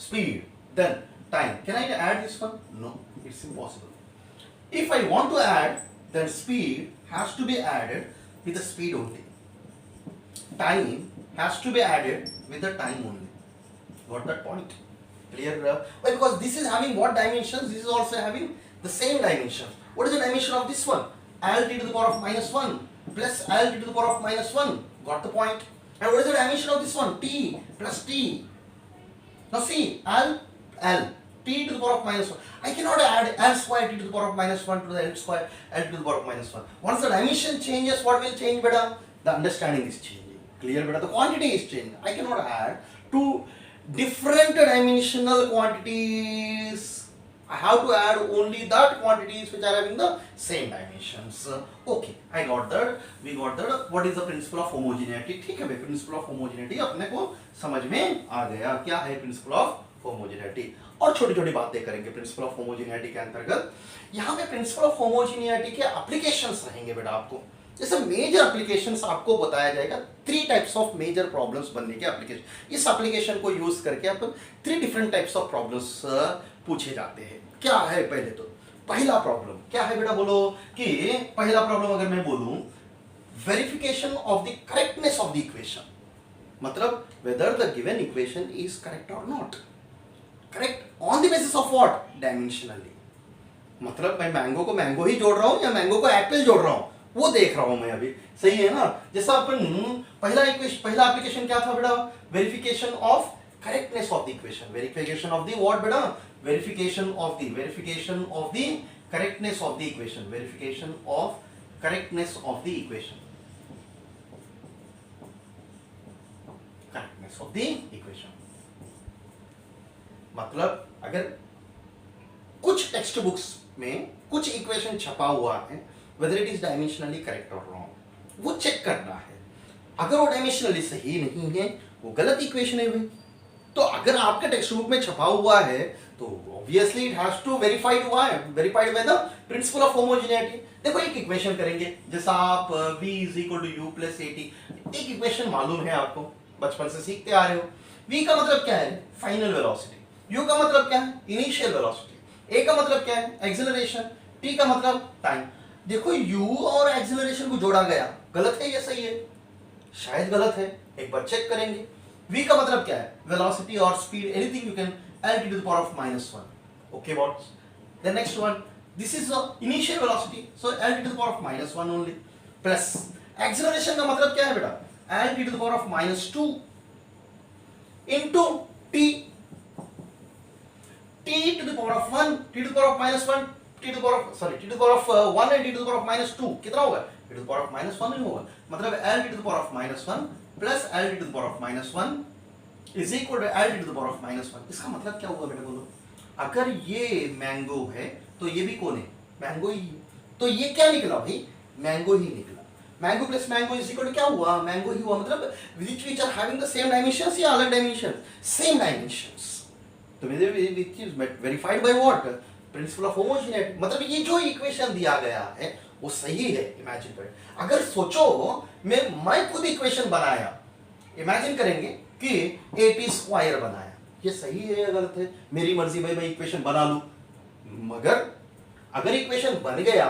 speed then time, can I add this one? No, it's impossible. If I want to add, then speed has to be added with the speed only, time has to be added with the time only. Got that point? Clear? Why? Because this is having what dimensions, this is also having the same dimensions. What is the dimension of this one? L t to the power of -1 plus L t to the power of -1. Got the point? And what is the dimension of this one? T plus T. Now see, L t to the power of minus 1. I cannot add l square t to the power of minus 1 to the l square l to the power of minus 1. Once the dimension changes, what will change, beta? The understanding is changing. Clear, beta? The quantity is changing. I cannot add two different dimensional quantities. I have to add only that quantities which are having the same dimensions. Okay, I got that. We got that. What is the principle of homogeneity? ठीक है भाई, principle of homogeneity अपने को समझ में आ गया. क्या है principle of homogeneity? और छोटी-छोटी बातें करेंगे principle of homogeneity के अंतर्गत. यहाँ पे principle of homogeneity के applications रहेंगे बेटा आपको. जैसे मेजर एप्लीकेशंस आपको बताया जाएगा. 3 टाइप्स ऑफ मेजर प्रॉब्लम्स बनने के एप्लीकेशन. इस एप्लीकेशन को यूज करके अपन 3 डिफरेंट टाइप्स ऑफ प्रॉब्लम्स पूछे जाते हैं. क्या है पहले तो पहला प्रॉब्लम क्या है बेटा, बोलो कि पहला प्रॉब्लम अगर मैं बोलूं verification of the correctness of the equation, मतलब whether the given equation is correct और not. Correct on the basis of what? Dimensionally. मतलब मैं मैंगो को मैंगो ही जोड़ रहा हूं या मैंगो को एप्पल जोड़ रहा हूं, वो देख रहा हूं मैं अभी. सही है ना. जैसा अपन पहला एप्लीकेशन क्या था बेटा? Verification of correctness of the equation. Verification of the what बेटा? verification of the correctness of the equation. Verification of correctness of the equation. Correctness of the equation. मतलब अगर कुछ टेक्स्ट बुक्स में कुछ इक्वेशन छपा हुआ है, whether it is dimensionally correct or wrong, वो चेक करना है. अगर वो डायमेंशनली सही नहीं है, वो गलत इक्वेशन है भाई. तो अगर आपके टेक्स्ट बुक में छपा हुआ है तो obviously it has to verified by the principle of homogeneity. देखो एक इक्वेशन करेंगे, जैसा आप v is equal to u plus at. एक इक्वेशन मालूम है आपको, बचपन से सीखते आ रहे हो. v का मतलब क्या है? Final velocity. u का मतलब क्या है? Initial velocity. a का मतलब क्या है? एक्सेलरेशन. t का मतलब टाइम. देखो u और एक्सेलरेशन को जोड़ा गया, गलत है या सही है? शायद गलत है, एक बार चेक करेंगे. v का मतलब क्या है? वेलोसिटी और speed, anything you can l to the power of minus 1. Okay, what? The next one, this is the initial velocity, so l to the power of minus 1 only. Plus acceleration का मतलब क्या है बेटा? l to the power of minus 2 into t to the power of 1, t to the power of minus 1, t to the power of 1 and t to the power of minus 2. कितना होगा? t to the power of minus 1 ही होगा. मतलब l to the power of minus 1 plus l to the power of minus 1 is equal to l to the power of minus 1. इसका मतलब क्या होगा बेटा बोलो? अगर ये मैंगो है तो ये भी कौन है? मैंगो ही. तो ये क्या निकला भाई? मैंगो ही निकला. Mango plus mango is equal to क्या हुआ? मैंगो ही हुआ. मतलब which are having the same dimensions या अलग dimensions? Same dimensions. तो which is verified by what? Principle of homogeneity. मतलब ये जो इक्वेशन दिया गया है वो सही है. इमेजिन करें, अगर सोचो मैं खुद इक्वेशन बनाया, इमेजिन करेंगे कि at स्क्वायर बनाया, ये सही है या गलत है? मेरी मर्जी भाई, मैं इक्वेशन बना लूं. मगर अगर इक्वेशन बन गया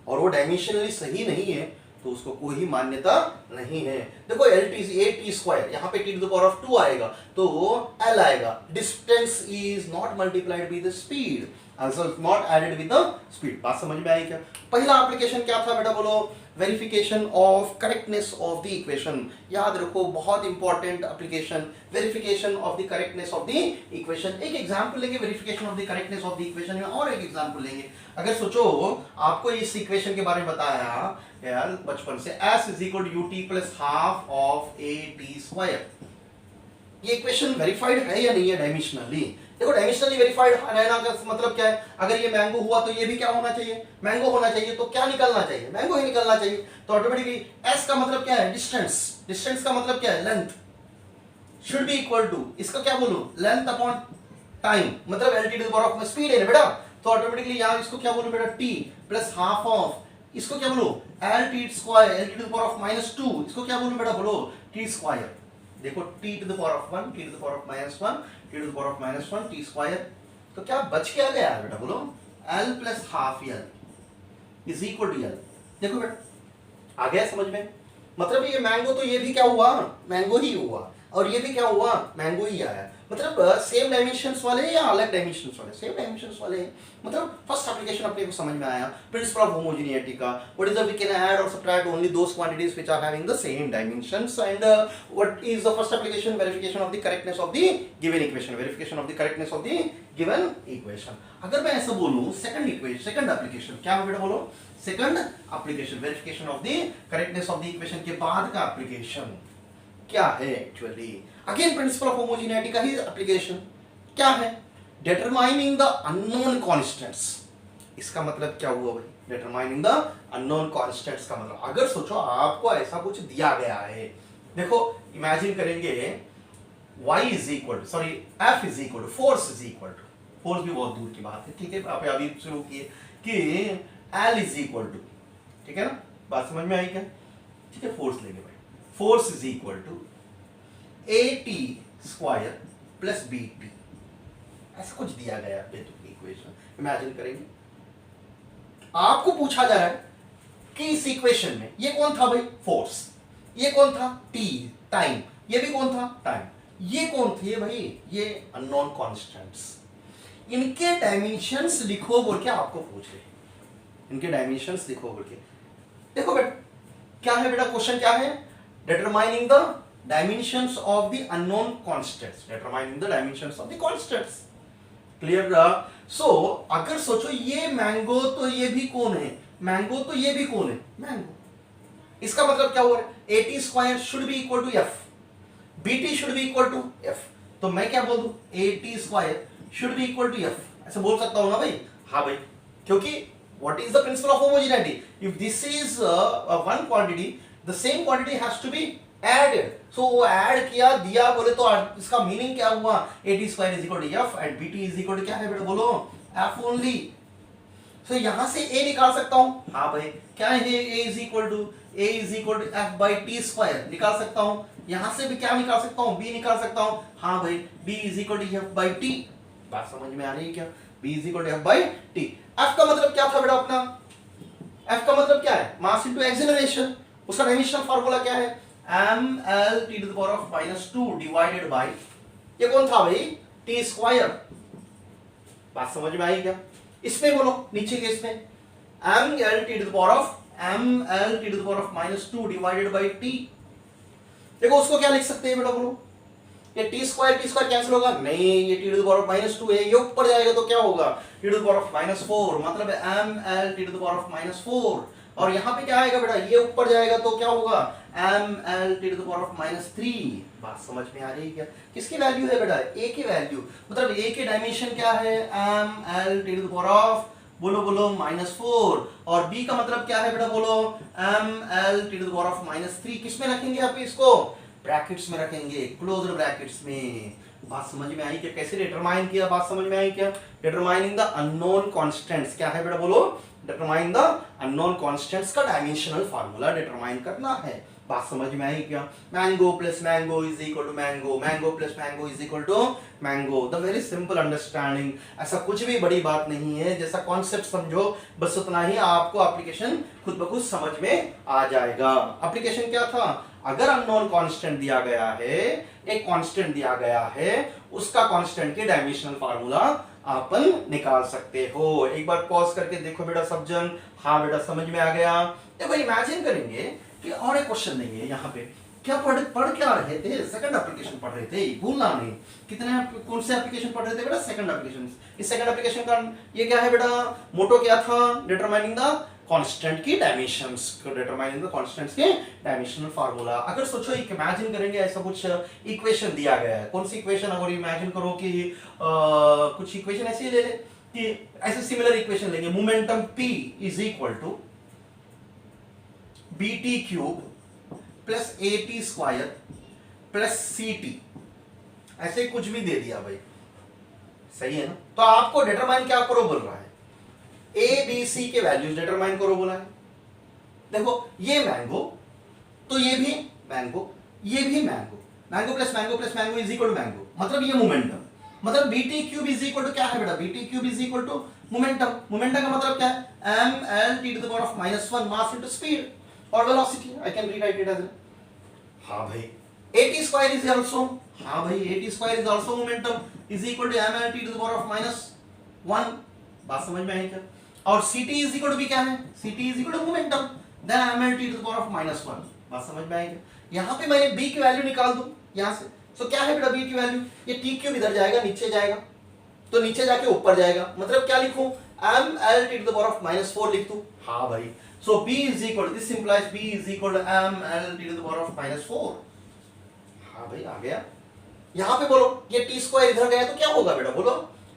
और वो डायमेंशनली सही नहीं है तो उसको कोई मान्यता नहीं है. देखो at स्क्वायर, यहाँ पे t to the power of 2 आएगा तो l आएगा. Distance is not multiplied with the speed, answer is not added with the speed. बात समझ में आई क्या? पहला एप्लीकेशन क्या था बेटा बोलो? Verification of correctness of the equation. याद रखो, बहुत important application, verification of the correctness of the equation. एक एग्जांपल लेंगे verification of the correctness of the equation में, और एक एग्जांपल लेंगे. अगर सोचो आपको इस इक्वेशन के बारे में बताया यार बचपन से, s is equal to ut plus half of at square. ये इक्वेशन वेरीफाइड है या नहीं है डायमेंशनली? देखो डायमेंशनली वेरीफाइड रहना का मतलब क्या है? अगर ये मैंगो हुआ तो ये भी क्या होना चाहिए? मैंगो होना चाहिए. तो क्या निकलना चाहिए? मैंगो ही निकलना चाहिए. तो ऑटोमेटिकली s का मतलब क्या है? डिस्टेंस. डिस्टेंस का मतलब क्या है? Length. Should be equal to, इसका क्या बोलूं? Length upon time. मतलब l to the power of speed है ना बेटा, तो ऑटोमेटिकली यहां इसको क्या बोलूं बेटा? t प्लस हाफ ऑफ, इसको क्या बोलूं? l t square, l to the power of minus 2, इसको क्या बोलूं बेटा बोलो? t square. देखो t to the power of 1, t to the power of minus 1, t to the power of minus 1, t square. तो क्या बच क्या गया है बेटा बोलो? l plus half l is equal to l. देखो बेटा आ गया समझ में? मतलब ये मैंगो तो ये भी क्या हुआ? मैंगो ही हुआ. और ये भी क्या हुआ, मैंगो ही आया। मतलब सेम डायमेंशंस वाले या अलग डायमेंशंस वाले, सेम डायमेंशंस वाले हैं। मतलब फर्स्ट एप्लीकेशन अपने को समझ में आया, प्रिंसिपल ऑफ होमोजेनिटी का, what is the, we can add और subtract only those quantities which are having the same dimensions, and what is the first application, verification of the correctness of the given equation, verification of the correctness of the given equation. अगर मैं ऐसा बोलूं second equation, second application क्या है बेटा, बोलो second application, verification of the correctness of the equation के बाद का एप्लीकेशन क्या है actually, again principal of homogeneity का ही एप्लीकेशन क्या है, डिटरमाइनिंग द अननोन कांस्टेंट्स। इसका मतलब क्या हुआ भाई, डिटरमाइनिंग द अननोन कांस्टेंट्स का मतलब, अगर सोचो आपको ऐसा कुछ दिया गया है, देखो इमेजिन करेंगे y is equal, sorry f is equal to, force is equal to, force भी बहुत दूर की बात है, ठीक है, आप अभी शुरू किए कि L इज इक्वल टू, ठीक है ना, बात समझ में आई क्या, ठीक है, फोर्स लेंगे भाई, force is equal to AT square plus BT, ऐसा कुछ दिया गया है इक्वेशन, इमेजिन करेंगे, आपको पूछा जा रहा है कि इस इक्वेशन में ये कौन था भाई, फोर्स, ये कौन था, T टाइम, ये भी कौन था, टाइम, ये कौन थे भाई, ये अननोन कांस्टेंट्स, इनके डायमेंशंस लिखो बोल के आपको पूछ रहे, इनके डायमेंशंस लिखो बोल के। देखो बेटा क्या है बेटा, क्वेश्चन क्या है, determining the dimensions of the unknown constants, determining the dimensions of the constants, clear रहा। सो अगर सोचो ये मैंगो तो ये भी कौन है, मैंगो तो ये भी कौन है, मैंगो, इसका मतलब क्या हुआ, AT square should be equal to F, BT should be equal to F, तो मैं क्या बोल दूं, AT square should be equal to F, ऐसे बोल सकता हूं ना भाई, हाँ भाई, क्योंकि what is the principle of homogeneity, if this is one quantity, the same quantity has to be added, so वो ऐड किया दिया बोले तो इसका मीनिंग क्या हुआ, AT square is equal to F and BT is equal to क्या है बेटा, बोलो F ओनली, so यहां से A निकाल सकता हूं, हाँ भाई, क्या है A is equal to F by T square निकाल सकता हूं, यहां से भी क्या निकाल सकता हूं, B निकाल सकता हूं, हाँ भाई, B is equal to F by T, बात समझ में आ रही है क्या, B is equal to F by T। F का मतलब क्या था बेटा अपना, F का मतलब क्या है, मास इनटू एक्सेलरेशन, उसका डायमेंशनल फार्मूला क्या है, ml t to the power of -2 divided by, ये कौन था भाई, T स्क्वायर, बात समझ में आई क्या, इसमें बोलो नीचे के इसमें ml t to the power of -2 divided by T, देखो उसको क्या लिख सकते हैं बेटा, बोलो ये T स्क्वायर कैंसिल होगा, नहीं ये T to the power of -2 है, ये ऊपर जाएगा तो क्या होगा, T to the power of -4, मतलब ml T to the power of -4, और यहाँ पे क्या आएगा बेटा, ये ऊपर जाएगा तो क्या होगा, ml T to the power of -3, बात समझ में आ रही है क्या, किसकी वैल्यू है बेटा, A की वैल्यू, मतलब A के डायमेंशन क्या है, ml T to the power of, बोलो बोलो -4, और B का मतलब क्या है बेटा, बोलो ml T to the power of -3, किस में रखेंगे आप इसको, ब्रैकेट्स में रखेंगे, क्लोज्ड ब्रैकेट्स में, बात समझ में आई क्या, कैसे डिटरमाइन किया, बात समझ में आई क्या, डिटरमाइनिंग द अननोन कांस्टेंट्स, क्या है बेटा बोलो, डिटरमाइन द अननोन कांस्टेंट्स का डायमेंशनल फार्मूला डिटरमाइन करना है, बात समझ में आई क्या, mango plus mango is equal to mango, mango plus mango is equal to mango, the very simple understanding, ऐसा कुछ भी बड़ी बात नहीं है, जैसा कॉन्सेप्ट समझो बस उतना ही आपको एप्लीकेशन खुद ब खुद समझ में आ जाएगा। एप्लीकेशन क्या था, अगर अननोन कांस्टेंट दिया गया है, एक कांस्टेंट दिया गया है, उसका कांस्टेंट के डायमेंशनल फार्मूला अपन निकाल सकते हो। एक बार पॉज करके देखो बेटा सब जन, हाँ बेटा समझ में आ गया। देखो इमेजिन करेंगे कि और एक क्वेश्चन नहीं है, यहाँ पे क्या पढ़ क्या रहे थे, सेकंड एप्लीकेशन पढ़ रहे थे, भूलना नहीं, कितने कौन से एप्लीकेशन पढ़ रहे थे बेटा, सेकंड एप्लीकेशन। इस सेकंड एप्लीकेशन का ये क्या है बेटा, मोटो क्या था, डिटरमाइनिंग द कांस्टेंट की डायमेंशंस, डिटरमाइनिंग द कांस्टेंट्स के डायमेंशनल फार्मूला। अगर सोचो एक इमेजिन करेंगे ऐसा कुछ इक्वेशन दिया गया है, कौन सी इक्वेशन, अगर इमेजिन करो कि कुछ इक्वेशन ऐसी ले ले कि ऐसे सिमिलर इक्वेशन लेंगे, momentum P is equal to BT cube plus AT square plus CT, ऐसे कुछ भी दे दिया भाई, सही है ना, तो आपको डिटरमाइन क्या करो बोल रहा है, ABC के वैल्यूज डिटरमाइन करो बोला है। देखो ये मैंगो तो ये भी मैंगो, ये भी mango, mango plus mango is equal to mango, मतलब ये मोमेंटम, मतलब BT cube is equal to क्या है बेटा, BT cube is equal to momentum, momentum का मतलब क्या है, ml t to the power of -1 mass into speed और velocity, I can rewrite it as, हाँ भाई at स्क्वायर इज आल्सो, हाँ भाई at square is also momentum is equal to ml t to the power of -1, बात समझ में आई क्या? और ct इज इक्वल टू भी क्या है, ct is equal to momentum then ml t to the power of -1, बात समझ में आई क्या? यहाँ पे मैंने b की वैल्यू निकाल दूं यहाँ से, सो क्या है बेटा b की वैल्यू, ये t क्यूब इधर जाएगा नीचे जाएगा तो नीचे जाके ऊपर जाएगा, मतलब क्या लिखूं ml t to the power of -4 लिख दूं, हाँ भाई, so b is equal, this implies b is equal to ml t to the power of -4, हाँ भाई आ गया। यहाँ पे बोलो ये t स्क्वायर इधर गया तो क्या होगा बेटा, बोलो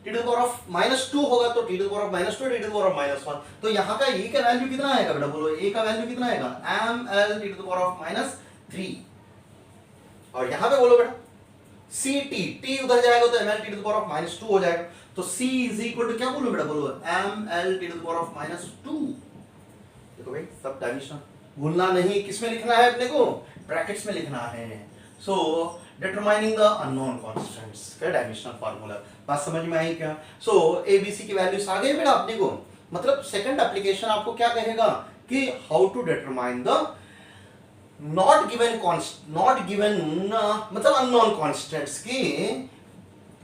t to the power of -2 होगा तो t to the power of -2 t to the power of -1, तो यहाँ का a का वैल्यू कितना आएगा बेटा, बोलो a का वैल्यू कितना आएगा ml t to the power of -3, और यहाँ पे बोलो बेटा ct, t उधर जाएगा तो ml t to the power of -2 हो जाएगा, तो c is equal to क्या बोलो बेटा, बोलो ml t to the power of -2, देखो भाई सब डायमेंशन भूलना नहीं, किसमें लिखना है अपने को, ब्रैकेट्स में लिखना है। सो डिटरमाइनिंग द अननोन कांस्टेंट्स का डायमेंशनल फार्मूला, बात समझ में आई क्या? सो एबीसी की वैल्यूज आ गई बेटा अपने को, मतलब सेकंड एप्लीकेशन आपको क्या कहेगा कि how to determine the not given मतलब अननोन कांस्टेंट्स की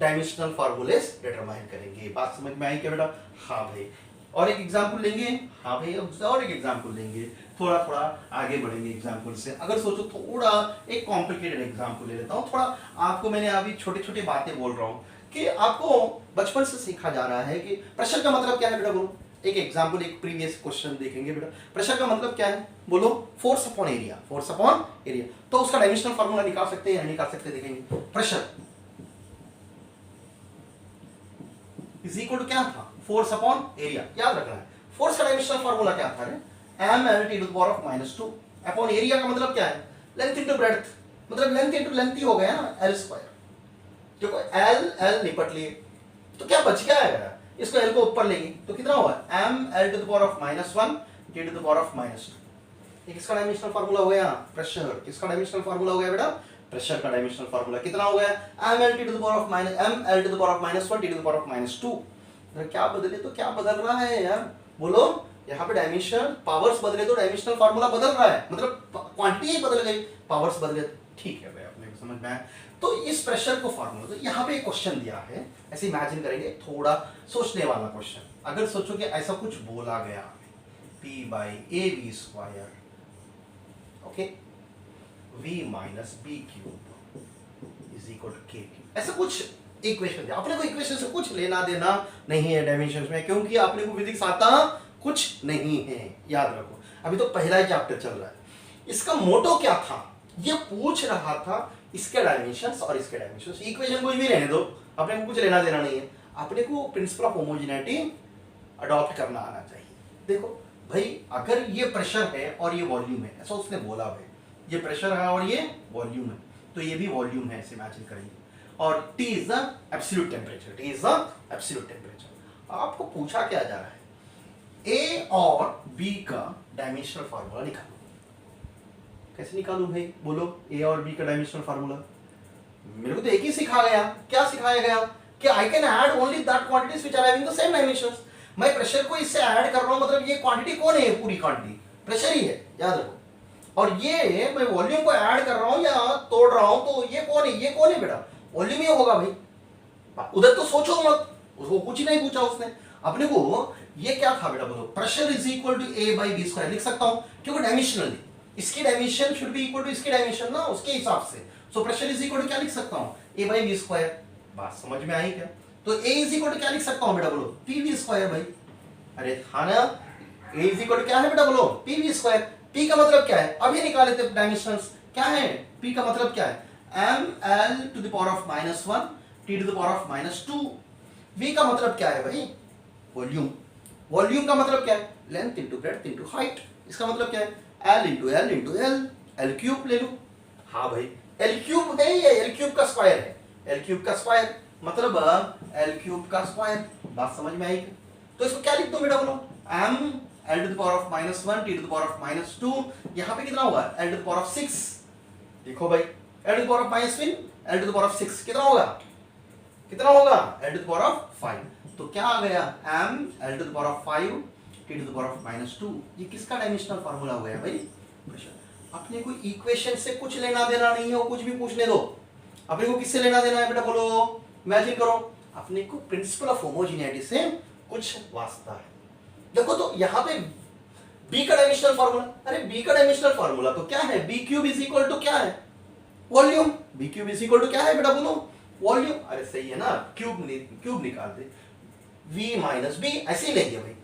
डायमेंशनल फार्मूलेस डिटरमाइन करेंगे, बात समझ में आई क्या बेटा? हाँ भाई, और एक एग्जांपल लेंगे, हाँ भाई और एक एग्जांपल लेंगे, थोड़ा थोड़ा आगे बढ़ेंगे एग्जांपल से। अगर सोचो थोड़ा एक कॉम्प्लिकेटेड एग्जांपल ले लेता हूँ, थोड़ा आपको मैंने अभी छोटे छोटे बातें बोल रहा हूँ कि आपको बचपन से सीखा जा रहा है कि प्रेशर का मतलब क्या है बेटा, बोलो एक एग्जांपल, एक प्रीवियस क्वेश्चन देखेंगे बेटा। प्रेशर का मतलब क्या है, बोलो force upon area, force upon area, तो उसका डायमेंशनल फार्मूला निकाल सकते हैं या नहीं निकाल सकते, देखेंगे। प्रेशर इज इक्वल टू क्या था, फोर्स अपॉन एरिया, याद रखना है। फोर्स का डायमेंशनल फार्मूला क्या था रे, ml t to the power of -2 upon area का मतलब क्या है, लेंथ इनटू ब्रेड्थ, मतलब लेंथ इनटू लेंथ ही हो गया ना, l स्क्वायर, देखो l निपट लिए तो क्या बच गया है, इसको l को ऊपर लेंगे तो कितना होगा ml to the power of -1 t to the power of -2, ये किसका डायमेंशनल फार्मूला हो गया, प्रेशर, किसका डायमेंशनल फार्मूला हो गया बेटा, प्रेशर का डायमेंशनल फार्मूला कितना हो गया, ml t to the power of ml to the power of -1 t to the power of -2, क्या बदले तो क्या बदल रहा है यार, बोलो यहाँ पे डायमेंशन पावर्स बदले तो डायमेंशनल फार्मूला बदल रहा है, मतलब क्वांटिटी ही बदल गई, पावर्स बदले, ठीक है भाई अपने को समझ में आया। तो इस प्रेशर को फार्मूला, तो यहाँ पे एक क्वेश्चन दिया है, ऐसे इमेजिन करेंगे, थोड़ा सोचने वाला क्वेश्चन। अगर सोचो कि ऐसा कुछ बोला गया P/AB², okay, V - B³ is equal to K, ऐसा कुछ इक्वेशन दिया, अपने को इक्वेशन से कुछ लेना देना नहीं है डायमेंशंस में, क्योंकि अपने को फिजिक्स आता कुछ नहीं है, याद रखो। अभी तो पहला ही चैप्टर चल रहा है। इसका मोटो क्या था, ये पूछ रहा था इसके डायमेंशंस और इसके डायमेंशंस, इक्वेशन कुछ भी रहने दो, अपने को कुछ लेना देना नहीं है, अपने को प्रिंसिपल ऑफ होमोजेनिटी अडॉप्ट करना आना चाहिए। देखो भाई अगर ये प्रेशर है और ये वॉल्यूम है, ऐसा उसने बोला भाई, ये प्रेशर है और ये वॉल्यूम है, तो ये भी वॉल्यूम है, ऐसे इमेजिन करेंगे, और T is the absolute temperature, T is the absolute temperature. आपको पूछा क्या जा रहा है, A और B का डायमेंशनल फार्मूला निकालो, कैसे निकालूं भाई, बोलो A और B का डायमेंशनल फार्मूला, मेरे को तो एक ही सिखाया गया, क्या सिखाया गया कि I can add only that quantities which are having the same dimensions, मैं प्रेशर को इससे ऐड कर रहा हूं, मतलब ये क्वांटिटी कौन है, पूरी क्वांटिटी प्रेशर ही है, याद रखो, और ये मैं वॉल्यूम को ऐड कर रहा हूं या तोड़ रहा हूं, तो ये कौन है, ये कौन है बेटा, वॉल्यूम ही होगा भाई, उधर तो सोचो मत, उसको कुछ ही नहीं पूछा उसने, अपने को ये क्या था बेटा, बोलो pressure is equal to A/B², लिख सकता हूं क्योंकि डायमेंशनली इसकी dimension should be equal to इसकी डायमेंशन ना, उसके हिसाब से, so pressure is equal to क्या लिख सकता हूं, A/B², बात समझ में आई क्या? तो A इज इक्वल टू क्या लिख सकता हूं बेटा, बोलो PV² भाई, अरे हाँ ना, A इज इक्वल टू क्या है बेटा, बोलो PV², P का मतलब क्या है, अभी निकाले थे डायमेंशंस, क्या है P का मतलब क्या है, ml to the power of -1 t to the power of -2, V का मतलब क्या है भाई, वॉल्यूम, वॉल्यूम का मतलब क्या है, length into breadth into height, इसका मतलब क्या है L into L into L cube ले लो, हाँ भाई L क्यूब है या L क्यूब का स्क्वायर है, L क्यूब का स्क्वायर मतलब L क्यूब का स्क्वायर, बात समझ में आई? तो इसको क्या लिख दो बेटा, बोलो m L to the power of -1 t to the power of -2, यहाँ पे कितना होगा L to the power of 6, देखो भाई L to the power of -1 L to the power of 6 कितना होगा, कितना होगा L to the power of 5, तो क्या आ गया m L to the power of 5 t to the power of -2, ये किसका डायमेंशनल फार्मूला हो गया भाई, प्रेशर। अपने को इक्वेशन से कुछ लेना देना नहीं है, वो कुछ भी पूछने दो। अपने को किससे लेना देना है बेटा, बोलो, इमेजिन करो। अपने को प्रिंसिपल ऑफ होमोजेनिटी से कुछ वास्ता है। देखो तो यहाँ पे बी का डायमेंशनल फार्मूला, अरे बी का डायमेंशनल फार्मूला तो क्या है, B cube is equal to क्या है, volume. B cube is equal to क्या है बेटा, बोलो, वॉल्यूम। अरे सही है ना, क्यूब निकाल दे, v माइनस बी, ऐसे ही लेंगे भाई,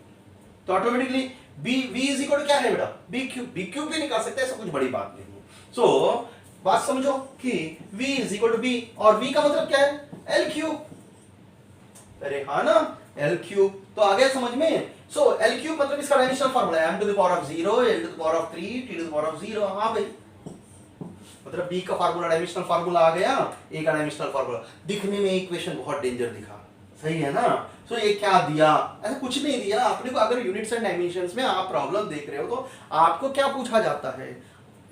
तो automatically B v is equal to क्या है बेटा, बी क्यूब भी निकाल सकते हैं, ऐसा कुछ बड़ी बात नहीं है। सो बात समझो कि v is equal to B, और v का मतलब क्या है, एल क्यूब। अरे हाँ ना, एल क्यूब, तो आ गया समझ में। सो एल क्यूब मतलब इसका डायमेंशनल फार्मूला है m to the power of 0, l to the power of 3, t to the power of 0। हाँ भाई, मतलब b का फार्मूला डायमेंशनल फार्मूला आ गया, a का डायमेंशनल फार्मूला। दिखने में इक्वेशन बहुत डेंजर दिखा, सही है ना। सो ये क्या दिया, ऐसा कुछ नहीं दिया अपने को। अगर यूनिट्स एंड डायमेंशंस में आप प्रॉब्लम देख रहे हो तो आपको क्या पूछा जाता है,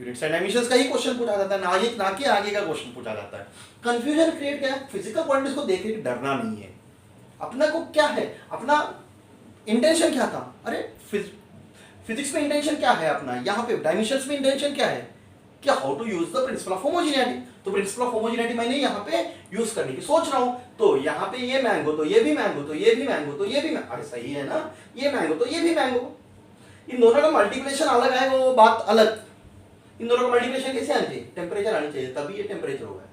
यूनिट्स एंड डायमेंशंस का ही क्वेश्चन पूछा जाता है, ना कि आगे का क्वेश्चन पूछा जाता है। कंफ्यूजन क्रिएट क्या है, फिजिकल क्वांटिटीज को देख के डरना नहीं है। अपना को क्या है, अपना इंटेंशन क्या था, अरे फिजिक्स में इंटेंशन क्या है अपना, यहाँ पे डायमेंशंस में इंटेंशन क्या है, क्या how to use the principle of homogeneity. तो प्रिंसिपल ऑफ होमोजेनिटी मैंने यहाँ पे यूज करने की सोच रहा हूँ। तो यहाँ पे ये मैंगो, तो ये भी मैंगो, तो ये भी मैंगो, तो ये भी मैंगो, अरे सही है ना, ये मैंगो तो ये भी मैंगो। इन दोनों का मल्टीप्लिकेशन अलग है, वो बात अलग। इन दोनों का मल्टीप्लिकेशन कैसे आनी चाहिए, टेम्परेचर आनी चाहिए, तभी ये टेम्परेचर होगा।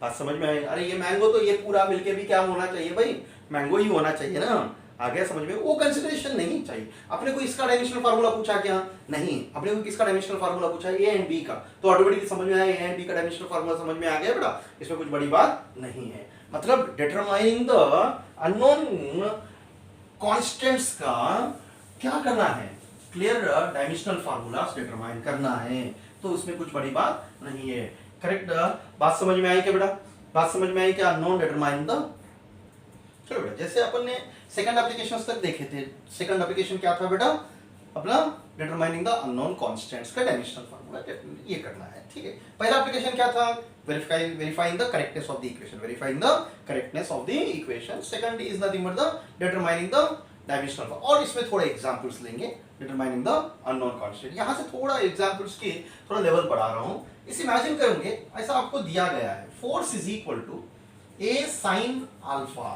बात समझ में आई। अरे ये मैंगो तो ये पूरा मिलके भी क्या होना चाहिए भाई, मैंगो ही होना चाहिए ना। आ गया समझ में, वो कंसिडरेशन नहीं चाहिए। अपने को इसका डायमेंशनल फार्मूला पूछा क्या, नहीं। अपने को किसका डायमेंशनल फार्मूला पूछा, ए एंड बी का, तो ऑटोमेटिकली समझ में आया, ए एंड बी का डायमेंशनल फार्मूला समझ में आ गया बेटा, इसमें कुछ बड़ी बात नहीं है। मतलब डिटरमाइनिंग द अननोन कांस्टेंट्स का क्या करना है, क्लियर डायमेंशनल फार्मूलास डिटरमाइन करना है, तो उसमें कुछ बड़ी बात नहीं है। करेक्ट, बात समझ में आई क्या बेटा, बात समझ में आई क्या, अननोन डिटरमाइन द। चलो बेटा, जैसे अपन ने सेकंड एप्लीकेशंस तक देखे थे, सेकंड एप्लीकेशन क्या था बेटा अपना, डिटरमाइनिंग द अननोन कांस्टेंट्स का डायमेंशनल फार्मूला, ये करना है, ठीक है। पहला एप्लीकेशन क्या था, verifying the correctness of the equation, verifying the correctness of the equation. Second is nothing but the determining the dimensional, और इसमें थोड़े एग्जांपल्स लेंगे, डिटरमाइनिंग द अननोन कांस्टेंट। यहां से थोड़ा एग्जांपल्स के थोड़ा लेवल बढ़ा रहा हूं। इस इमेजिन करेंगे, ऐसा आपको दिया गया है, force is equal to a sin alpha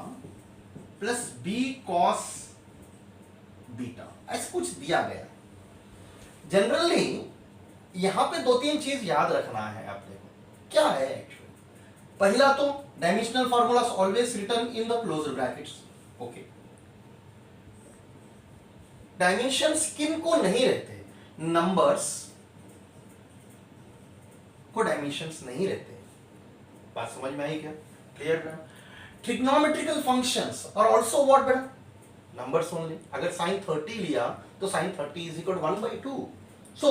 plus B cos beta, ऐसा कुछ दिया गया। जनरली यहां पे दो तीन चीज याद रखना है आपने को, क्या है एक्चुअली। पहला तो dimensional formulas always written in the closed brackets, okay. Dimensions किन को नहीं रहते, नंबर्स को डायमेंशंस नहीं रहते। बात समझ में आई क्या, क्लियर। ट्रिग्नोमेट्रिकल फंक्शंस और आल्सो व्हाट बेटा, नंबर्स ओनली। अगर sin 30 लिया तो sin 30 is equal to 1/2. So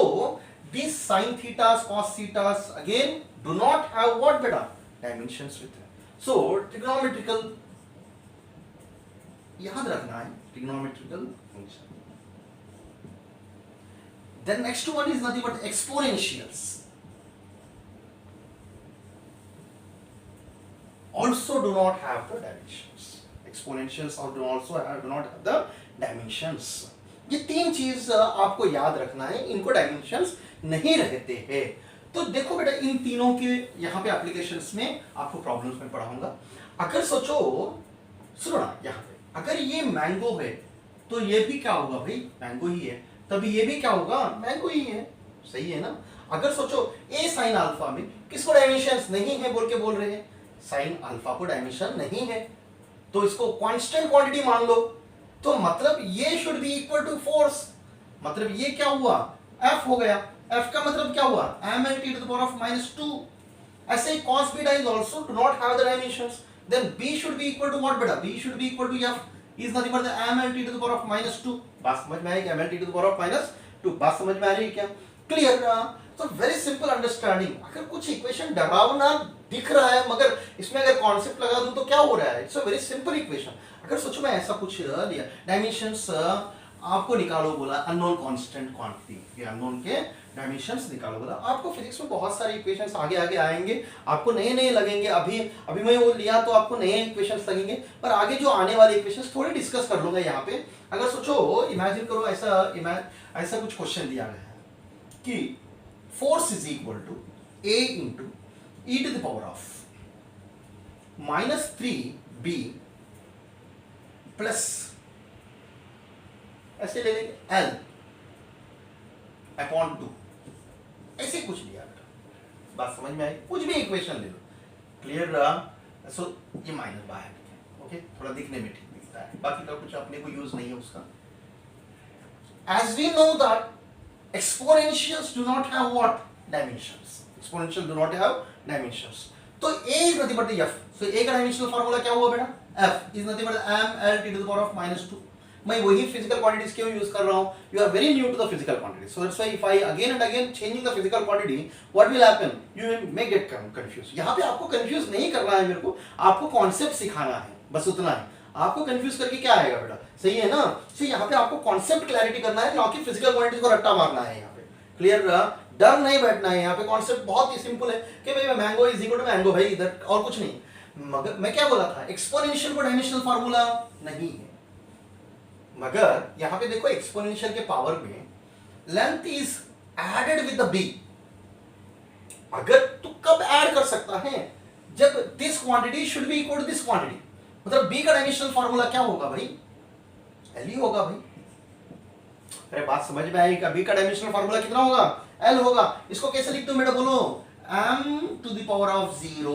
these sin thetas, cos thetas again do not have what beta, dimensions with them. So trigonometrical याद रखना है, trigonometrical function. Then next one is nothing but exponentials. Also do not have the dimensions. Exponentials do not have the dimensions. ये तीन चीज आपको याद रखना है, इनको डायमेंशंस नहीं रहते हैं। तो देखो बेटा, इन तीनों के यहाँ पे एप्लीकेशंस में आपको प्रॉब्लम्स में पढ़ाऊंगा। अगर सोचो, सुनो ना, यहाँ पे अगर ये मैंगो है तो ये भी क्या होगा भाई, मैंगो ही है, तभी ये भी क्या होगा, मैंगो ही है, सही है ना। अगर सोचो a sin अल्फा में किसको डायमेंशंस नहीं है बोल के बोल रहे हैं, साइन अल्फा को डायमेंशन नहीं है, तो इसको कांस्टेंट क्वांटिटी मान लो, तो मतलब ये should be equal to force, मतलब ये क्या हुआ, F हो गया। F का मतलब क्या हुआ, ml t to the power of -2। ऐसे ही cos beta is also do not have the dimensions, then B should be equal to what beta, B should be equal to F is nothing but the ml t to the power of -2। बात समझ में आई क्या, ml t to the power of -2, बात समझ में आ रही है क्या, क्लियर। तो वेरी सिंपल अंडरस्टैंडिंग। अगर कुछ इक्वेशन डरावना दिख रहा है मगर इसमें अगर कॉन्सेप्ट लगा दूं तो क्या हो रहा है, it's a very simple equation. अगर सोचो मैं ऐसा कुछ लिया, डायमेंशंस आपको निकालो बोला, अननोन कांस्टेंट क्वांटिटी, ये अननोन के डायमेंशंस निकालो बोला, आपको फिजिक्स में बहुत सारे इक्वेशंस आगे आगे आएंगे, आपको नए नए लगेंगे। अभी मैं वो लिया तो आपको नए इक्वेशंस लगेंगे, पर आगे जो आने वाले इक्वेशंस थोड़े डिस्कस कर लूंगा यहाँ पे। अगर सोचो, इमेजिन करो, ऐसा कुछ क्वेश्चन दिया गया है कि force is equal to A into E to the power of -3b plus ऐसे ले लेंगे L अपॉन 2, ऐसे कुछ लिया बेटा, बात समझ में आई? कुछ भी इक्वेशन ले लो, क्लियर रहा? सो ये माइनस बाहर है, ओके, थोड़ा दिखने में ठीक दिखता है, बाकी का कुछ अपने को यूज नहीं है उसका. As we know that exponentials do not have what? Dimensions. Exponentials do not have dimensions. तो a is nothing but the f. So a का डायमेंशनल फार्मूला क्या हुआ बेटा? f is nothing but m l t to the power of -2. मैं वही physical quantities क्यों use कर रहा हूं? You are very new to the physical quantities. So that's why if I again and again changing the physical quantity, what will happen? You may get confused. यहाँ पे आपको confuse नहीं करना है मेरे को, आपको कॉन्सेप्ट सिखाना है, बस उतना है. आपको कंफ्यूज करके क्या आएगा बेटा? सही है ना? सो यहाँ पे आपको कॉन्सेप्ट क्लैरिटी करना है, ना कि फिजिकल क्वांटिटीज को रट्टा मारना है. यहाँ पे क्लियर रहा? डर नहीं बैठना है. यहाँ पे कॉन्सेप्ट बहुत ही सिंपल है कि भाई mango is equal to mango, भाई इधर और कुछ नहीं. मगर मैं क्या बोला था? एक्सपोनेंशियल को डायमेंशनल फार्मूला नहीं है, मगर यहाँ पे देखो एक्सपोनेंशियल के पावर में length is added with the B. अगर तू कब ऐड कर सकता है? जब this quantity should be equal to this quantity. मतलब बी का डायमेंशनल फार्मूला क्या होगा भाई? एल ही होगा भाई. अरे बात समझ में आई? बी का डायमेंशनल फार्मूला कितना होगा? एल होगा. इसको कैसे लिखते हो बेटा? बोलो m to the power of 0,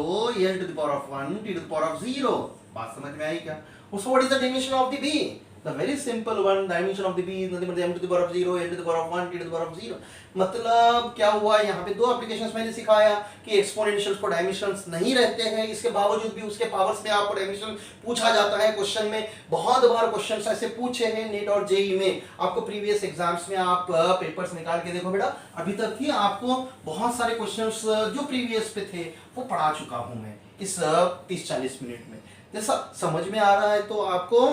l to the power of 1, t to the power of 0. बात समझ में आई क्या? So what is the dimension of the b? The very simple one, dimension of the b is nothing but m to the power of 0, l to the power of 1, t to the power of 0. मतलब क्या हुआ? यहाँ पे दो applications मैंने सिखाया कि एक्सपोनेंशियल्स को डायमेंशंस नहीं रहते हैं, इसके बावजूद भी उसके पावर्स में आपको डायमेंशन पूछा जाता है. क्वेश्चन में बहुत बार क्वेश्चंस ऐसे पूछे हैं नेट और जेई में. आपको प्रीवियस एग्जाम्स में आप पेपर्स निकाल के देखो बेटा, अभी तक ही आपको बहुत सारे क्वेश्चंस जो प्रीवियस पे थे वो पढ़ा चुका हूं मैं इस 30-40 मिनट में. जैसा समझ में आ रहा है तो आपको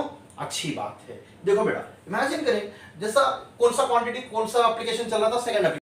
अच्छी बात है. देखो बेटा, इमेजिन करें जैसा कौन सा क्वांटिटी, कौन सा एप्लीकेशन चल रहा था? सेकंड